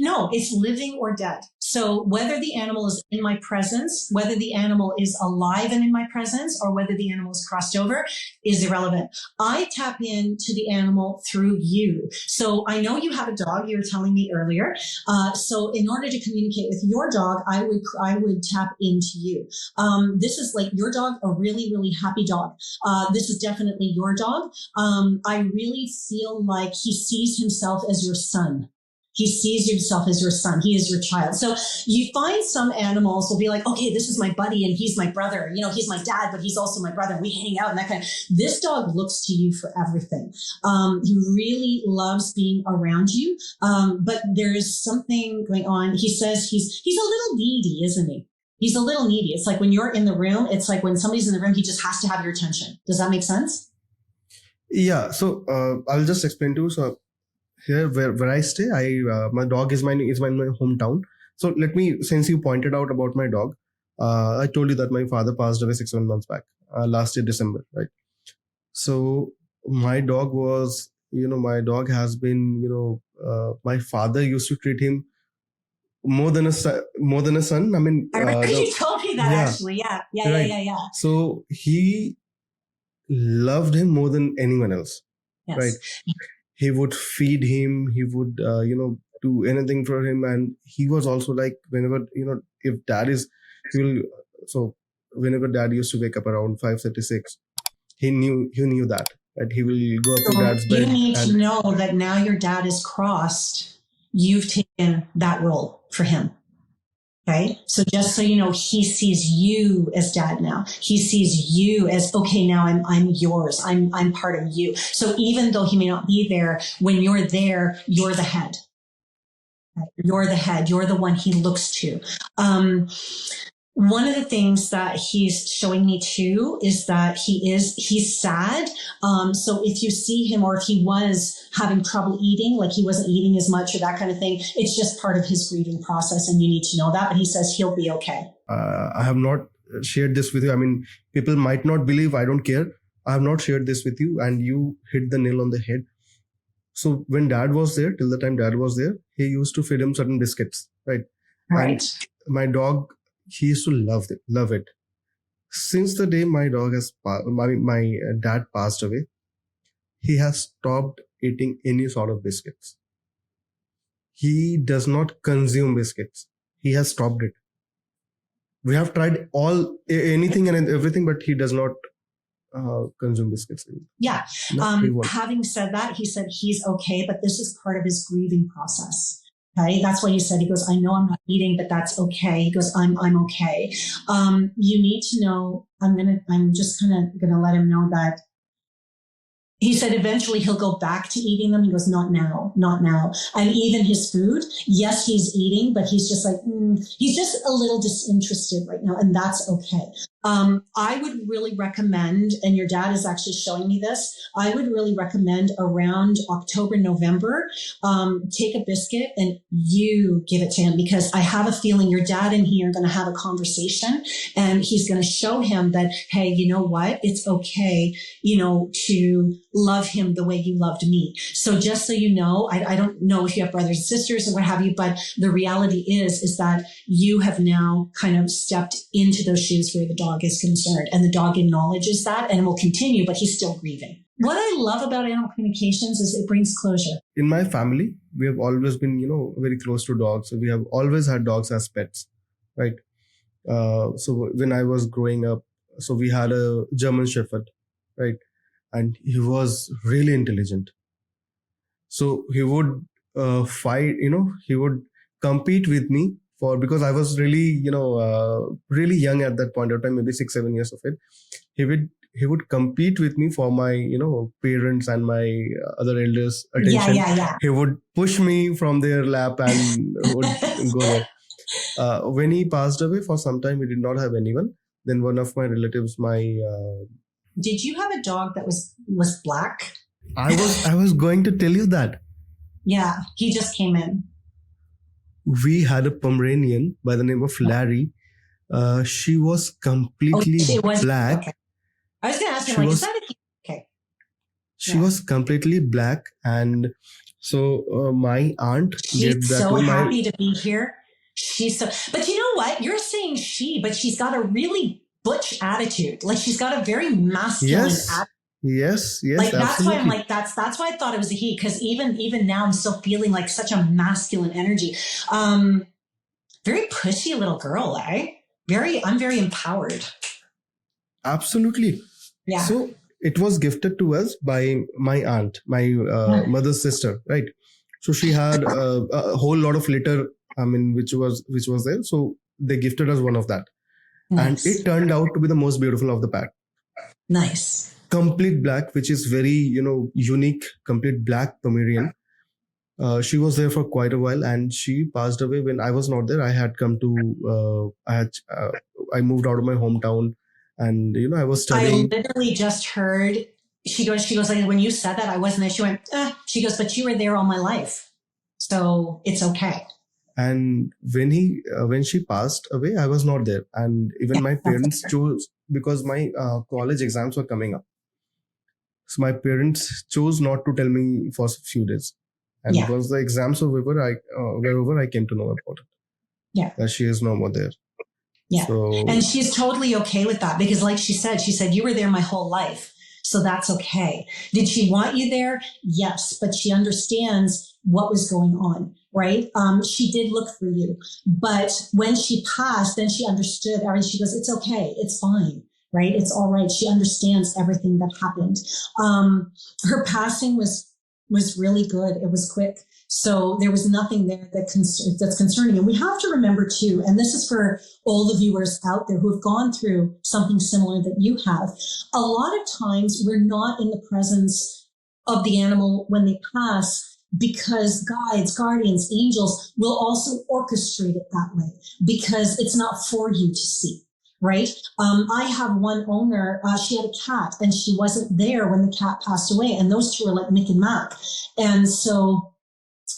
No, it's living or dead. So whether the animal is in my presence, whether the animal is alive and in my presence, or whether the animal is crossed over is irrelevant. I tap into the animal through you. So I know you have a dog, you were telling me earlier. So in order to communicate with your dog, I would tap into you. This is like your dog, a really, really happy dog. This is definitely your dog. I really feel like he sees himself as your son. He sees himself as your son. He is your child. So you find some animals will be like, okay, this is my buddy and he's my brother. You know, he's my dad, but he's also my brother. We hang out and that kind of. This dog looks to you for everything. He really loves being around you. But there's something going on. He says he's a little needy, isn't he? He's a little needy. It's like when you're in the room, it's like when somebody's in the room, he just has to have your attention. Does that make sense? Yeah. So I'll just explain to you. So here where I stay, my dog is my hometown. So let me, since you pointed out about my dog, I told you that my father passed away 6-7 months back, last year December, right? So my dog has been, my father used to treat him more than a son. I mean, I remember you told me that actually. Yeah. Right. So he loved him more than anyone else, yes. Right? He would feed him, he would do anything for him, and he was also like, whenever if dad is so whenever dad used to wake up around 5:36, he knew that he will go up to dad's bed. You need to know that now your dad is crossed, you've taken that role for him. Okay. So just so you know, he sees you as dad now. He sees you as, okay, now I'm yours. I'm part of you. So even though he may not be there, when you're there, you're the head. You're the head. You're the one he looks to. One of the things that he's showing me too is that he's sad. So if you see him, or if he was having trouble eating, like he wasn't eating as much or that kind of thing, it's just part of his grieving process, and you need to know that. But he says he'll be okay. I have not shared this with you. I mean, people might not believe, I don't care. I have not shared this with you, and you hit the nail on the head. So when dad was there, till the time dad was there, he used to feed him certain biscuits, right? Right. And my dog, he used to love it. Since the day my dad passed away, he has stopped eating any sort of biscuits. He does not consume biscuits. He has stopped it. We have tried anything and everything, but he does not consume biscuits. Yeah. Having said that, he said he's okay, but this is part of his grieving process. Okay, that's why he said, he goes, I know I'm not eating, but that's okay. He goes, I'm okay. You need to know, I'm just kind of gonna let him know that he said eventually he'll go back to eating them. He goes, not now. And even his food, yes, he's eating, but he's just like, he's just a little disinterested right now, and that's okay. I would really recommend, and your dad is actually showing me this, I would really recommend around October, November, take a biscuit and you give it to him, because I have a feeling your dad and he are going to have a conversation, and he's going to show him that, hey, you know what? It's okay, to love him the way you loved me. So just so you know, I don't know if you have brothers and sisters or what have you, but the reality is that you have now kind of stepped into those shoes where the dog is concerned, and the dog acknowledges that and will continue, but he's still grieving. What I love about animal communications is it brings closure. In my family, we have always been, very close to dogs. So we have always had dogs as pets, right? So when I was growing up, so we had a German Shepherd, right? And he was really intelligent. So he would fight, he would compete with me because I was really, really young at that point of time, maybe 6-7 years of age. He would would compete with me for my parents and my other elders attention. Yeah. He would push me from their lap and would go there. When he passed away, for some time he did not have anyone. Then one of my relatives, Did you have a dog that was black? I was going to tell you that. Yeah, he just came in. We had a Pomeranian by the name of Larry. She was completely black. Okay. I was going to ask him, is that okay? She was completely black, and so my aunt gave that so to happy to be here. But you know what? You're saying but she's got a really butch attitude. Like she's got a very masculine attitude. Yes. Like that's absolutely. why I'm like that's why I thought it was a he, because even now I'm still feeling like such a masculine energy. Very pushy little girl, eh? I'm very empowered. Absolutely. Yeah. So it was gifted to us by my aunt, my mother's sister, right? So she had a whole lot of litter, which was there. So they gifted us one of that. Nice. And it turned out to be the most beautiful of the pack. Nice. Complete black, which is very, unique, complete black Pomeranian. She was there for quite a while, and she passed away when I was not there. I had come to, I moved out of my hometown, and I was studying. I literally just heard. She goes like, when you said that, I wasn't there. She went. She goes, but you were there all my life, so it's okay. And when she passed away, I was not there, and even my parents chose, because my college exams were coming up. So my parents chose not to tell me for a few days. And once the exams were over, I came to know about it. Yeah. That she is no more there. Yeah. And she's totally okay with that, because like she said, you were there my whole life. So that's okay. Did she want you there? Yes. But she understands what was going on, right? She did look for you. But when she passed, then she understood. She goes, it's okay. It's fine. Right? It's all right. She understands everything that happened. Her passing was really good. It was quick. So there was nothing there that's concerning. And we have to remember too, and this is for all the viewers out there who have gone through something similar that you have. A lot of times we're not in the presence of the animal when they pass, because guides, guardians, angels will also orchestrate it that way, because it's not for you to see. Right. I have one owner, she had a cat, and she wasn't there when the cat passed away. And those two are like Mick and Mac. And so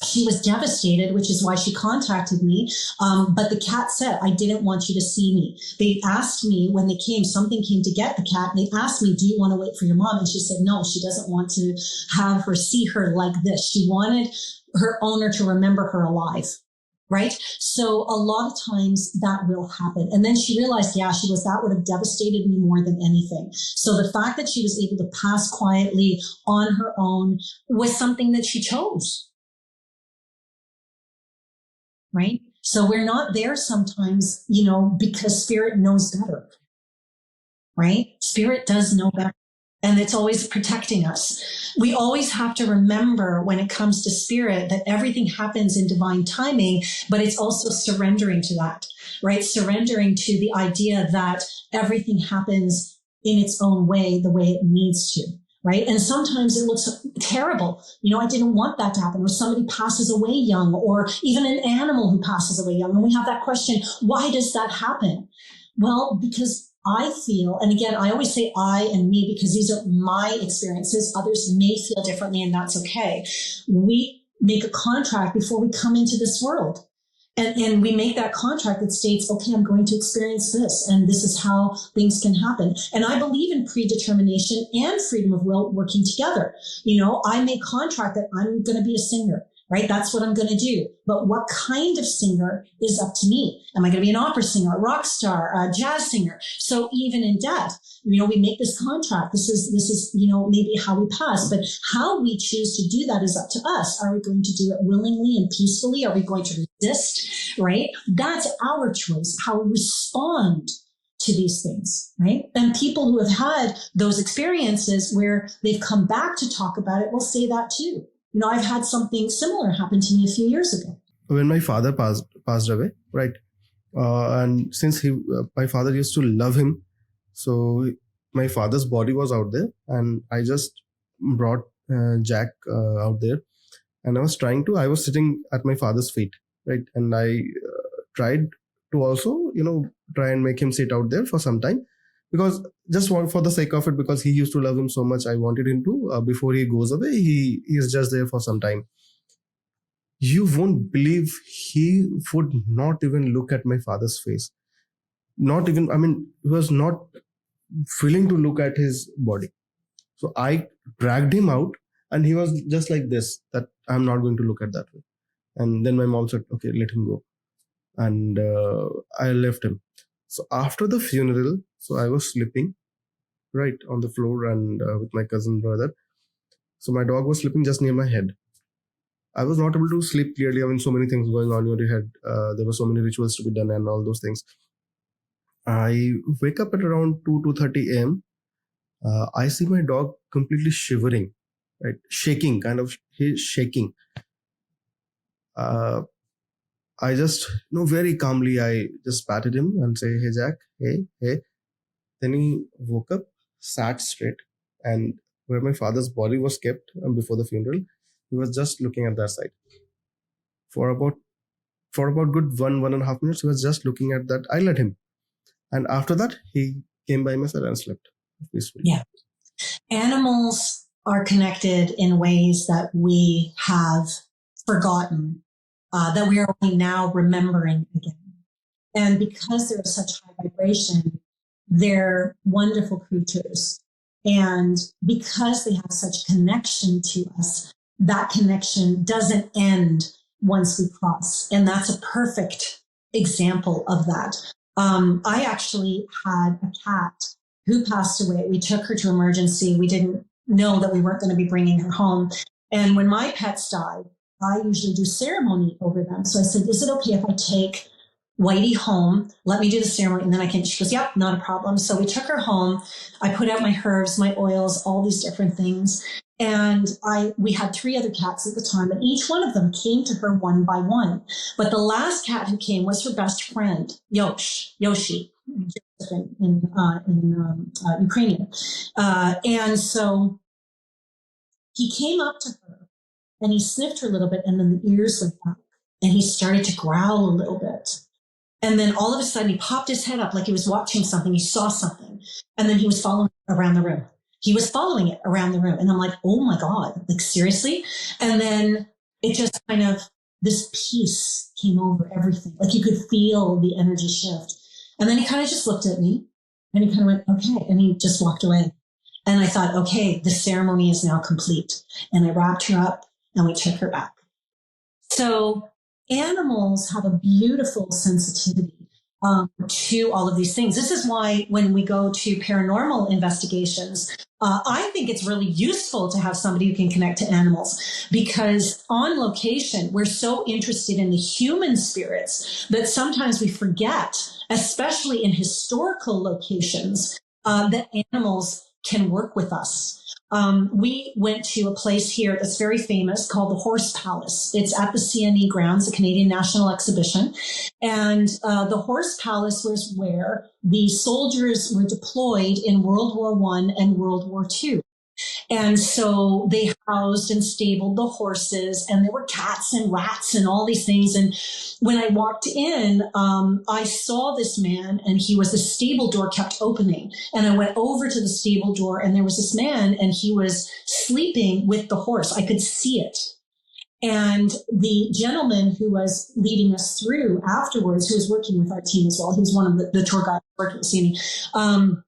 she was devastated, which is why she contacted me. But the cat said, I didn't want you to see me. They asked me when they came, something came to get the cat. And they asked me, do you want to wait for your mom? And she said, no, she doesn't want to have her see her like this. She wanted her owner to remember her alive. Right. So a lot of times that will happen. And then she realized, that would have devastated me more than anything. So the fact that she was able to pass quietly on her own was something that she chose. Right. So we're not there sometimes, because spirit knows better. Right. Spirit does know better. And it's always protecting us. We always have to remember, when it comes to spirit, that everything happens in divine timing, but it's also surrendering to that, right? Surrendering to the idea that everything happens in its own way, the way it needs to, right? And sometimes it looks terrible. I didn't want that to happen, or somebody passes away young, or even an animal who passes away young. And we have that question, why does that happen? Well, because I feel, and again, I always say I and me, because these are my experiences. Others may feel differently, and that's okay. We make a contract before we come into this world. And we make that contract that states, okay, I'm going to experience this, and this is how things can happen. And I believe in predetermination and freedom of will working together. I make contract that I'm going to be a singer. Right? That's what I'm going to do. But what kind of singer is up to me? Am I going to be an opera singer, a rock star, a jazz singer? So even in death, we make this contract. This is, maybe how we pass, but how we choose to do that is up to us. Are we going to do it willingly and peacefully? Are we going to resist? Right? That's our choice, how we respond to these things, right? And people who have had those experiences where they've come back to talk about it will say that too. I've had something similar happen to me a few years ago. When my father passed away, right? And since my father used to love him, so my father's body was out there, and I just brought Jack out there, and I was sitting at my father's feet, right? And I tried to also, try and make him sit out there for some time, because for the sake of it, because he used to love him so much, I wanted him to, before he goes away, he is just there for some time. You won't believe, he would not even look at my father's face. Not even, he was not willing to look at his body. So I dragged him out, and he was just like this, that I'm not going to look at that way. And then my mom said, okay, let him go. And I left him. So after the funeral, so I was sleeping right on the floor, and with my cousin brother. So my dog was sleeping just near my head. I was not able to sleep clearly. So many things going on in your head. There were so many rituals to be done and all those things. I wake up at around 2:30 a.m. I see my dog completely shivering, right? Shaking, he's shaking. I just, very calmly, I just patted him and say, hey, Jack, hey. Then he woke up, sat straight, and where my father's body was kept before the funeral, he was just looking at that side. For about good 1.5 minutes, he was just looking at that. I let him. And after that, he came by my side and slept peacefully. Yeah. Animals are connected in ways that we have forgotten, that we are only now remembering again. And because they're such high vibration, they're wonderful creatures. And because they have such connection to us, that connection doesn't end once we cross. And that's a perfect example of that. I actually had a cat who passed away. We took her to emergency. We didn't know that we weren't going to be bringing her home. And when my pets died, I usually do ceremony over them. So I said, is it okay if I take Whitey home? Let me do the ceremony. And then she goes, yep, not a problem. So we took her home. I put out my herbs, my oils, all these different things. And we had 3 other cats at the time, and each one of them came to her one by one. But the last cat who came was her best friend, Yoshi, in Ukrainian. And so he came up to her and he sniffed her a little bit, and then the ears went back, and he started to growl a little bit. And then all of a sudden he popped his head up like he was watching something. He saw something, and then he was following around the room. He was following it around the room. And I'm like, oh my God, like seriously? And then it just this peace came over everything. Like you could feel the energy shift. And then he kind of just looked at me, and he kind of went, okay. And he just walked away. And I thought, okay, the ceremony is now complete. And I wrapped her up, and we took her back. So animals have a beautiful sensitivity to all of these things. This is why when we go to paranormal investigations, I think it's really useful to have somebody who can connect to animals, because on location, we're so interested in the human spirits that sometimes we forget, especially in historical locations, that animals can work with us. We went to a place here that's very famous called the Horse Palace. It's at the CNE grounds, the Canadian National Exhibition. And the Horse Palace was where the soldiers were deployed in World War I and World War II. And so they housed and stabled the horses, and there were cats and rats and all these things. And when I walked in, I saw this man, and the stable door kept opening. And I went over to the stable door, and there was this man, and he was sleeping with the horse. I could see it. And the gentleman who was leading us through afterwards, who was working with our team as well, he was one of the tour guides working with CNE,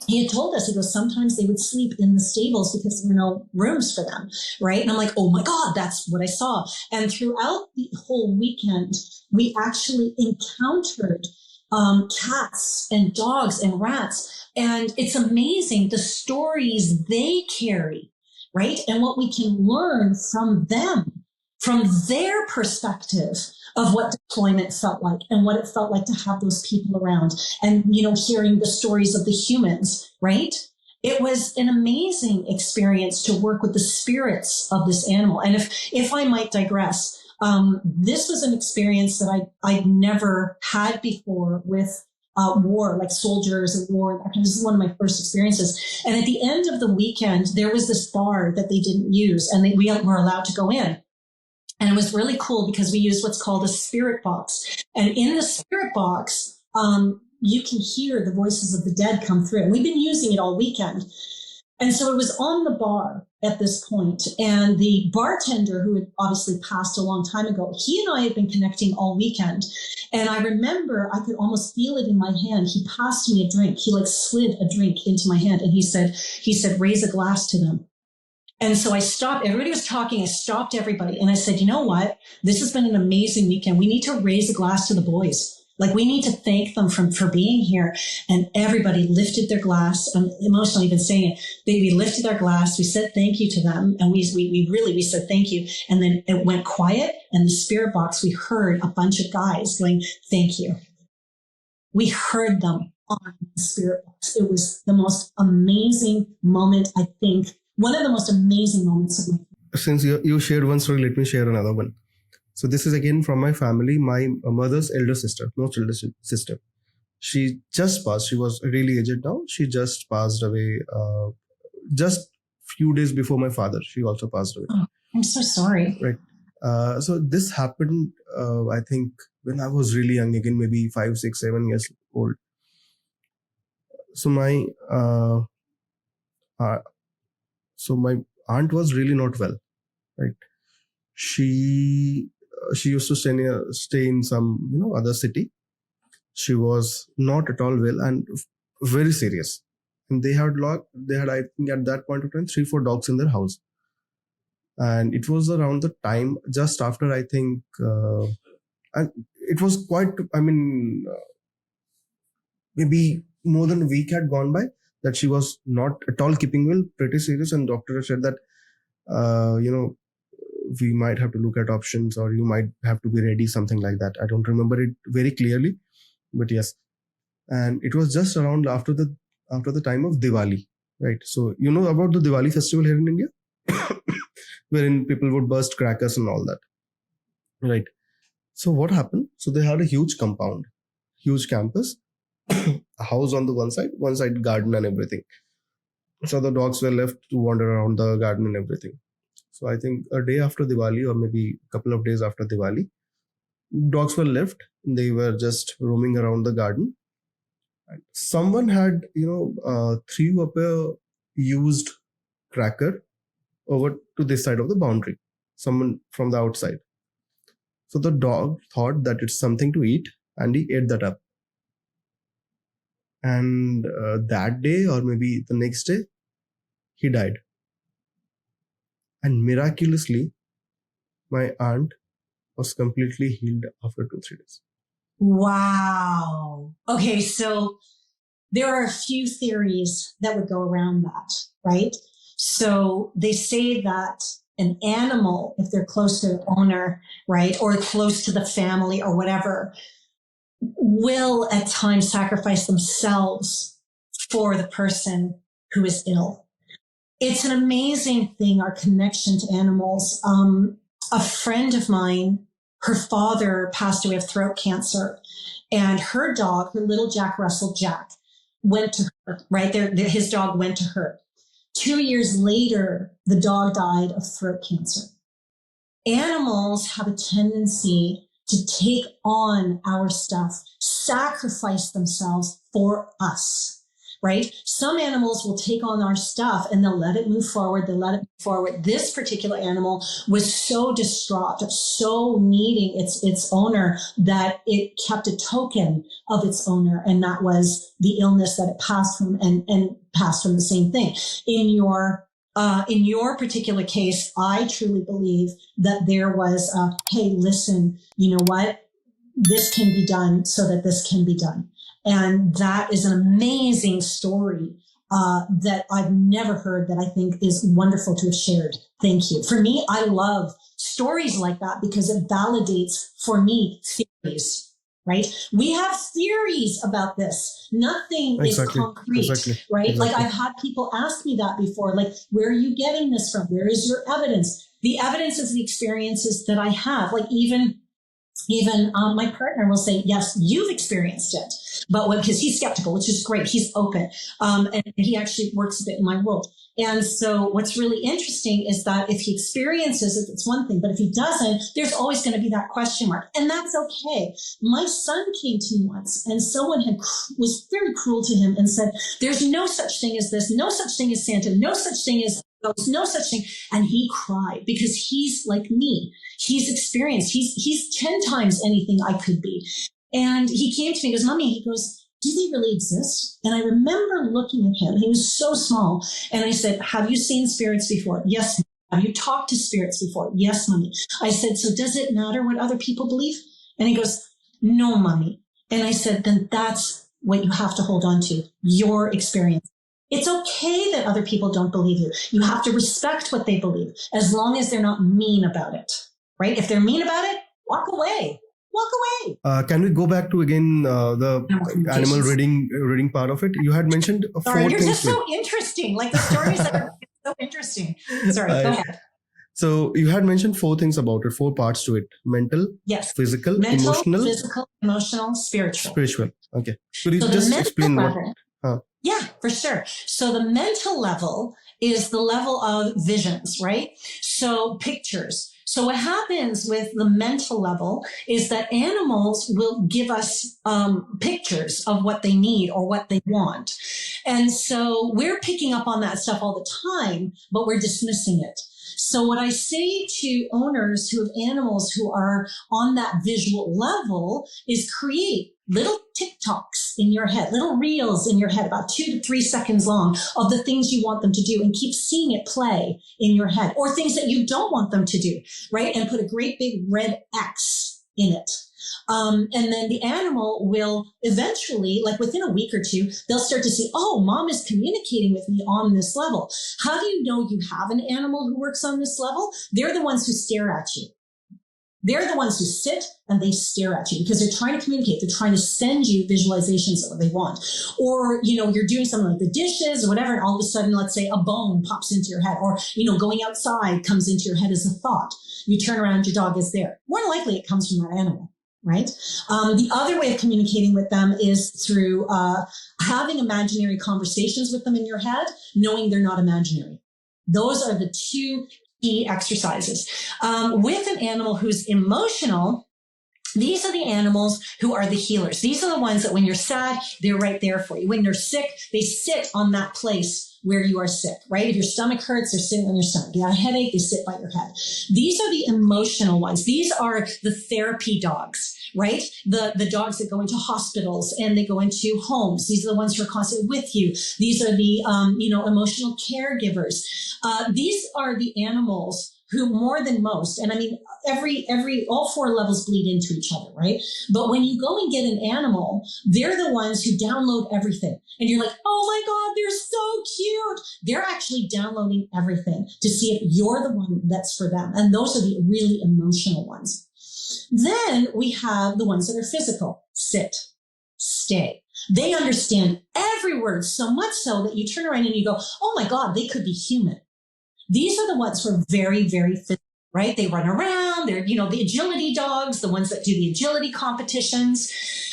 he had told us, he goes, sometimes they would sleep in the stables because there were no rooms for them, right? And I'm like, oh my God, that's what I saw. And throughout the whole weekend, we actually encountered cats and dogs and rats. And it's amazing the stories they carry, right? And what we can learn from them, from their perspective of what deployment felt like and what it felt like to have those people around, and, hearing the stories of the humans, right? It was an amazing experience to work with the spirits of this animal. And if I might digress, this was an experience that I'd never had before with war, like soldiers and war. This is one of my first experiences. And at the end of the weekend, there was this bar that they didn't use, and we were allowed to go in. And it was really cool because we used what's called a spirit box. And in the spirit box, you can hear the voices of the dead come through. And we've been using it all weekend. And so it was on the bar at this point, and the bartender, who had obviously passed a long time ago, he and I had been connecting all weekend. And I remember I could almost feel it in my hand. He passed me a drink. He like slid a drink into my hand, and he said, raise a glass to them. And so I stopped. Everybody was talking. I stopped everybody. And I said, you know what? This has been an amazing weekend. We need to raise a glass to the boys. Like, we need to thank them for being here. And everybody lifted their glass. I'm emotionally even saying it. We lifted our glass. We said thank you to them. And we said thank you. And then it went quiet. And the spirit box, we heard a bunch of guys going, thank you. We heard them on the spirit box. It was the most amazing moment, I think. One of the most amazing moments of my life. Since you shared one story, let me share another one. So this is again from my family, my mother's elder sister, most elder sister. She just passed. She was really aged now. She just passed away just few days before my father. She also passed away. Oh, I'm so sorry. Right. So this happened, I think, when I was really young, again, maybe 5, 6, 7 years old. So my aunt was really not well, right? She used to stay in some other city. She was not at all well and very serious. And they had I think at that point of time 3-4 dogs in their house. And it was around the time just after, I think, and it was quite, maybe more than a week had gone by that she was not at all keeping well, pretty serious. And doctor said that, we might have to look at options, or you might have to be ready, something like that. I don't remember it very clearly, but yes. And it was just around after the time of Diwali, right? So you know about the Diwali festival here in India, wherein people would burst crackers and all that, right? So what happened? So they had a huge compound, huge campus, a house on the one side garden and everything. So the dogs were left to wander around the garden and everything. So I think a day after Diwali, or maybe a couple of days after Diwali, dogs were left. They were just roaming around the garden. And someone had, threw up a used cracker over to this side of the boundary. Someone from the outside. So the dog thought that it's something to eat, and he ate that up. And that day, or maybe the next day, he died. And miraculously, my aunt was completely healed after 2-3 days. Wow. Okay, so there are a few theories that would go around that, right? So they say that an animal, if they're close to the owner, right, or close to the family or whatever, will at times sacrifice themselves for the person who is ill. It's an amazing thing, our connection to animals. A friend of mine, her father passed away of throat cancer, and her dog, her little Jack Russell Jack, went to her, right? His dog went to her. 2 years later, the dog died of throat cancer. Animals have a tendency to take on our stuff, sacrifice themselves for us. Right? Some animals will take on our stuff and they'll let it move forward. This particular animal was so distraught, so needing its owner, that it kept a token of its owner. And that was the illness that it passed from, and passed from the same thing. In your particular case, I truly believe that there was hey, listen, you know what? This can be done so that this can be done. And that is an amazing story that I've never heard, that I think is wonderful to have shared. Thank you. For me, I love stories like that because it validates, for me, theories, right? We have theories about this. Nothing is concrete, right? Exactly. Like, I've had people ask me that before, like, where are you getting this from? Where is your evidence? The evidence is the experiences that I have. Like, even Even my partner will say, yes, you've experienced it. But because he's skeptical, which is great, he's open. And he actually works a bit in my world. And so what's really interesting is that if he experiences it, it's one thing. But if he doesn't, there's always going to be that question mark. And that's okay. My son came to me once and someone was very cruel to him and said, there's no such thing as this, no such thing as Santa, no such thing as ghosts, no such thing. And he cried because he's like me. He's experienced. He's 10 times anything I could be. And he came to me, he goes, Mommy, he goes, do they really exist? And I remember looking at him. He was so small. And I said, have you seen spirits before? Yes. Have you talked to spirits before? Yes, Mommy. I said, so does it matter what other people believe? And he goes, no, Mommy. And I said, then that's what you have to hold on to, your experience. It's okay that other people don't believe you. You have to respect what they believe as long as they're not mean about it, right? If they're mean about it, walk away. Walk away. Can we go back to again the animal reading part of it? You had mentioned Sorry, you're just so interesting. Like the stories are so interesting. Sorry, go ahead. So you had mentioned 4 things about it, 4 parts to it: mental, yes, physical, emotional, spiritual. Spiritual. Okay. Could you just explain level, what? Yeah, for sure. So the mental level is the level of visions, right? So pictures. So what happens with the mental level is that animals will give us pictures of what they need or what they want. And so we're picking up on that stuff all the time, but we're dismissing it. So what I say to owners who have animals who are on that visual level is create little TikToks in your head, little reels in your head, about 2 to 3 seconds long, of the things you want them to do, and keep seeing it play in your head, or things that you don't want them to do, right? And put a great big red X in it. And then the animal will eventually, like within a week or 2, they'll start to see, oh, Mom is communicating with me on this level. How do you know you have an animal who works on this level? They're the ones who stare at you. They're the ones who sit and they stare at you because they're trying to communicate. They're trying to send you visualizations of what they want. Or, you're doing something like the dishes or whatever, and all of a sudden, let's say a bone pops into your head, or, going outside comes into your head as a thought. You turn around, your dog is there. More than likely, it comes from that animal, right? The other way of communicating with them is through having imaginary conversations with them in your head, knowing they're not imaginary. Those are the 2 key exercises. With an animal who's emotional, these are the animals who are the healers. These are the ones that when you're sad, they're right there for you. When you're sick, they sit on that place where you are sick, right? If your stomach hurts, they're sitting on your stomach. You got a headache, they sit by your head. These are the emotional ones. These are the therapy dogs, right? The dogs that go into hospitals and they go into homes. These are the ones who are constantly with you. These are the, emotional caregivers. These are the animals who more than most, and I mean, all 4 levels bleed into each other, right? But when you go and get an animal, they're the ones who download everything. And you're like, oh my God, they're so cute. They're actually downloading everything to see if you're the one that's for them. And those are the really emotional ones. Then we have the ones that are physical. Sit, stay. They understand every word so much so that you turn around and you go, oh my God, they could be human. These are the ones who are very, very physical, right? They run around. They're, the agility dogs, the ones that do the agility competitions.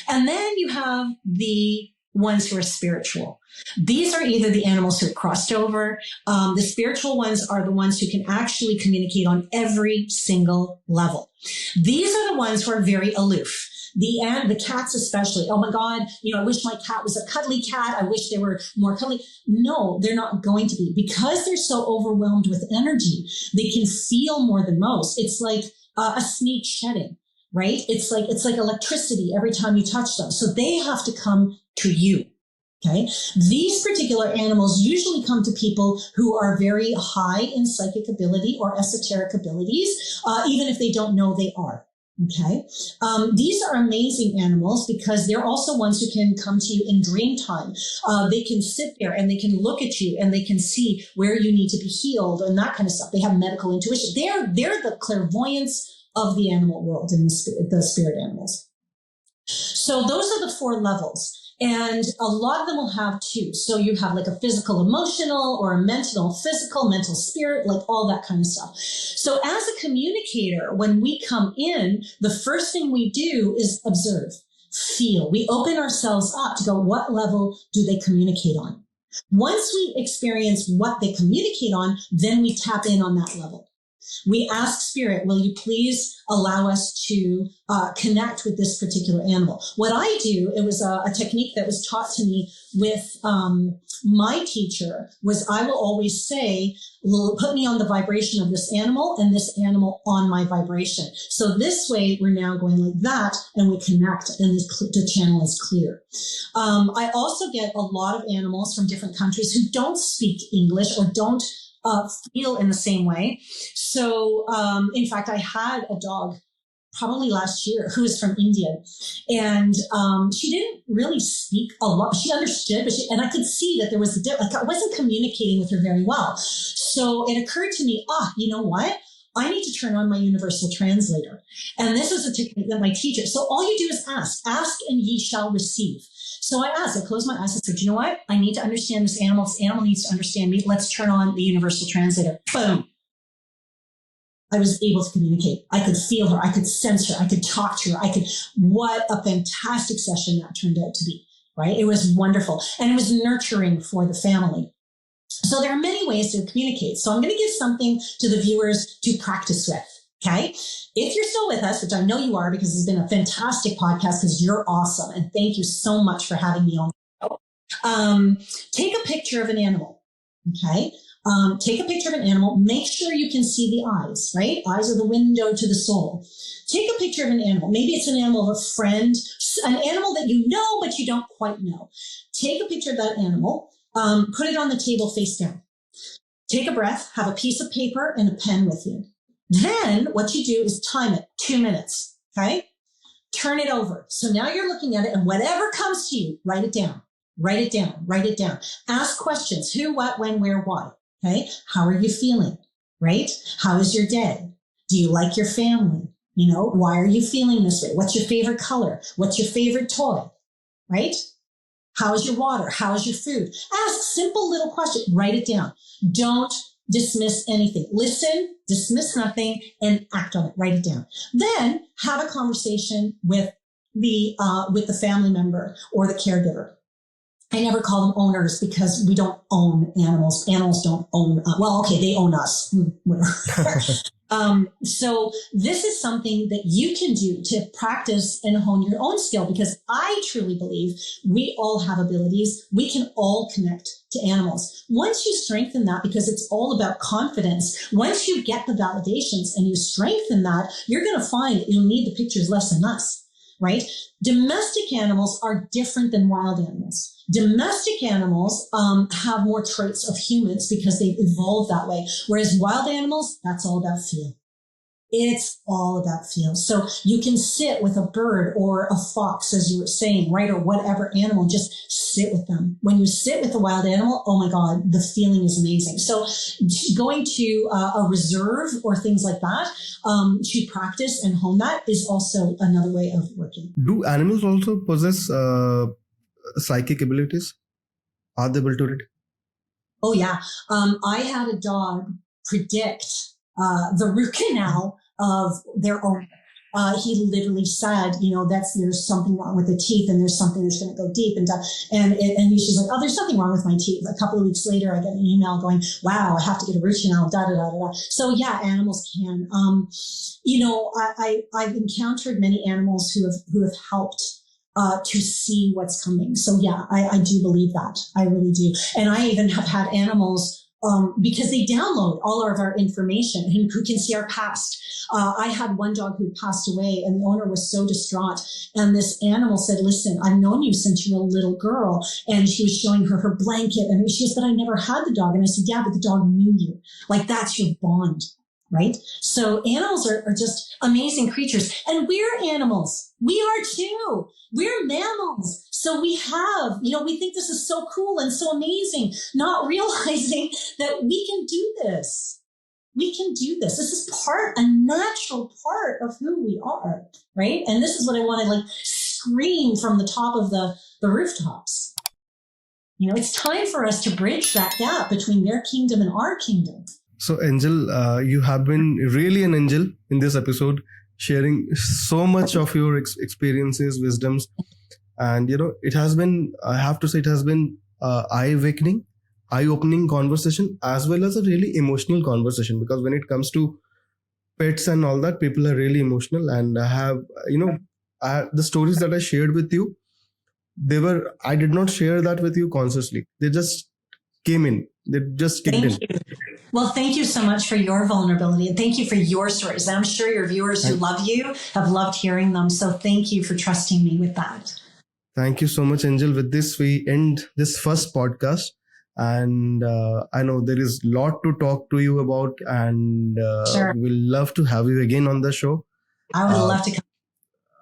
And then you have the ones who are spiritual. These are either the animals who have crossed over. The spiritual ones are the ones who can actually communicate on every single level. These are the ones who are very aloof. The cats especially. Oh my God, I wish my cat was a cuddly cat. I wish they were more cuddly. No, they're not going to be, because they're so overwhelmed with energy. They can feel more than most. It's like a snake shedding, right? It's like electricity every time you touch them. So they have to come to you. Okay. These particular animals usually come to people who are very high in psychic ability or esoteric abilities, even if they don't know they are. Okay. These are amazing animals because they're also ones who can come to you in dream time. They can sit there and they can look at you and they can see where you need to be healed and that kind of stuff. They have medical intuition. They're the clairvoyance of the animal world and the spirit animals. So those are the 4 levels. And a lot of them will have two. So you have like a physical, emotional, or a mental, physical, mental, spirit, like all that kind of stuff. So as a communicator, when we come in, the first thing we do is observe, feel. We open ourselves up to go, what level do they communicate on? Once we experience what they communicate on, then we tap in on that level. We ask spirit, will you please allow us to connect with this particular animal? What I do, it was a technique that was taught to me with my teacher, was I will always say, put me on the vibration of this animal and this animal on my vibration. So this way we're now going like that and we connect and the channel is clear. I also get a lot of animals from different countries who don't speak English or don't feel in the same way. So, in fact, I had a dog probably last year who was from India, and she didn't really speak a lot. She understood, but and I could see that there was like I wasn't communicating with her very well. So it occurred to me, you know what? I need to turn on my universal translator. And this is a technique that my teacher. So all you do is ask and ye shall receive. So I asked, I closed my eyes and said, you know what? I need to understand this animal. This animal needs to understand me. Let's turn on the universal translator. Boom. I was able to communicate. I could feel her. I could sense her. I could talk to her. What a fantastic session that turned out to be, right? It was wonderful. And it was nurturing for the family. So there are many ways to communicate. So I'm going to give something to the viewers to practice with. Okay. If you're still with us, which I know you are, because it's been a fantastic podcast, because you're awesome. And thank you so much for having me on the show. Take a picture of an animal. Okay. Take a picture of an animal. Make sure you can see the eyes, right? Eyes are the window to the soul. Take a picture of an animal. Maybe it's an animal of a friend, an animal that you know, but you don't quite know. Take a picture of that animal. Put it on the table face down. Take a breath, have a piece of paper and a pen with you. Then what you do is time it 2 minutes. Okay. Turn it over. So now you're looking at it and whatever comes to you, write it down, write it down, write it down. Ask questions. Who, what, when, where, why. Okay. How are you feeling? Right? How is your day? Do you like your family? You know, why are you feeling this way? What's your favorite color? What's your favorite toy? Right? How's your water? How's your food? Ask simple little questions. Write it down. Don't dismiss anything. Listen, dismiss nothing, and act on it. Write it down. Then have a conversation with the family member or the caregiver. I never call them owners because we don't own animals. Animals don't own they own us. So this is something that you can do to practice and hone your own skill, because I truly believe we all have abilities. We can all connect to animals. Once you strengthen that, because it's all about confidence, once you get the validations and you strengthen that, you're going to find that you'll need the pictures less and less, right? Domestic animals are different than wild animals. Domestic animals have more traits of humans because they've evolved that way. Whereas wild animals, that's all about feel. It's all about feel. So you can sit with a bird or a fox, as you were saying, right? Or whatever animal, just sit with them. When you sit with a wild animal, oh my God, the feeling is amazing. So going to a reserve or things like that to practice and hone that is also another way of working. Do animals also possess psychic abilities? Are they able to read? Oh yeah. I had a dog predict the root canal of their owner. He literally said, there's something wrong with the teeth and there's something that's going to go deep and she's like, oh, there's nothing wrong with my teeth. A couple of weeks later, I get an email going, wow, I have to get a root canal, da, da, da, da, da. So yeah, animals can, I've encountered many animals who have helped to see what's coming. So yeah, I do believe that. I really do. And I even have had animals because they download all of our information and who can see our past. I had one dog who passed away and the owner was so distraught. And this animal said, listen, I've known you since you were a little girl. And she was showing her blanket. And she goes, but I never had the dog. And I said, yeah, but the dog knew you. Like, that's your bond. Right? So animals are just amazing creatures. And we're animals. We are too. We're mammals. So we have, we think this is so cool and so amazing, not realizing that we can do this. We can do this. This is a natural part of who we are, right? And this is what I want to scream from the top of the the rooftops. You know, it's time for us to bridge that gap between their kingdom and our kingdom. So, Angel, you have been really an angel in this episode, sharing so much of your experiences, wisdoms. And, you know, it has been, I have to say, it has been eye-opening conversation, as well as a really emotional conversation. Because when it comes to pets and all that, people are really emotional. And I have, you know, the stories that I shared with you, I did not share that with you consciously. They just came in. They just kicked in. Thank you. Well, thank you so much for your vulnerability, and thank you for your stories. And I'm sure your viewers who love you have loved hearing them. So thank you for trusting me with that. Thank you so much, Angel. With this, we end this first podcast. And I know there is a lot to talk to you about, and Sure. we will love to have you again on the show. I would love to come.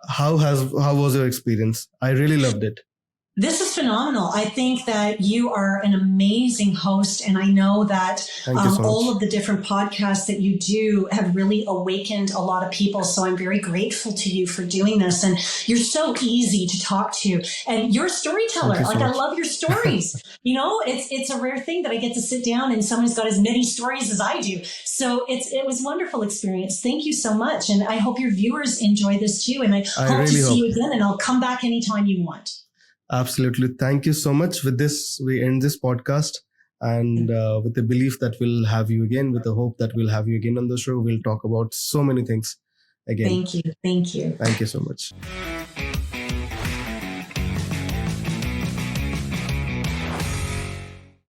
How was your experience? I really loved it. This is phenomenal. I think that you are an amazing host, and I know that all of the different podcasts that you do have really awakened a lot of people. So I'm very grateful to you for doing this. And you're so easy to talk to, and you're a storyteller. I love your stories. You know, it's a rare thing that I get to sit down and someone's got as many stories as I do. So it was a wonderful experience. Thank you so much, and I hope your viewers enjoy this too. And I hope to see you again, and I'll come back anytime you want. Absolutely. Thank you so much. With this, we end this podcast, and with the belief that we'll have you again, with the hope that we'll have you again on the show. We'll talk about so many things again. Thank you. Thank you. Thank you so much.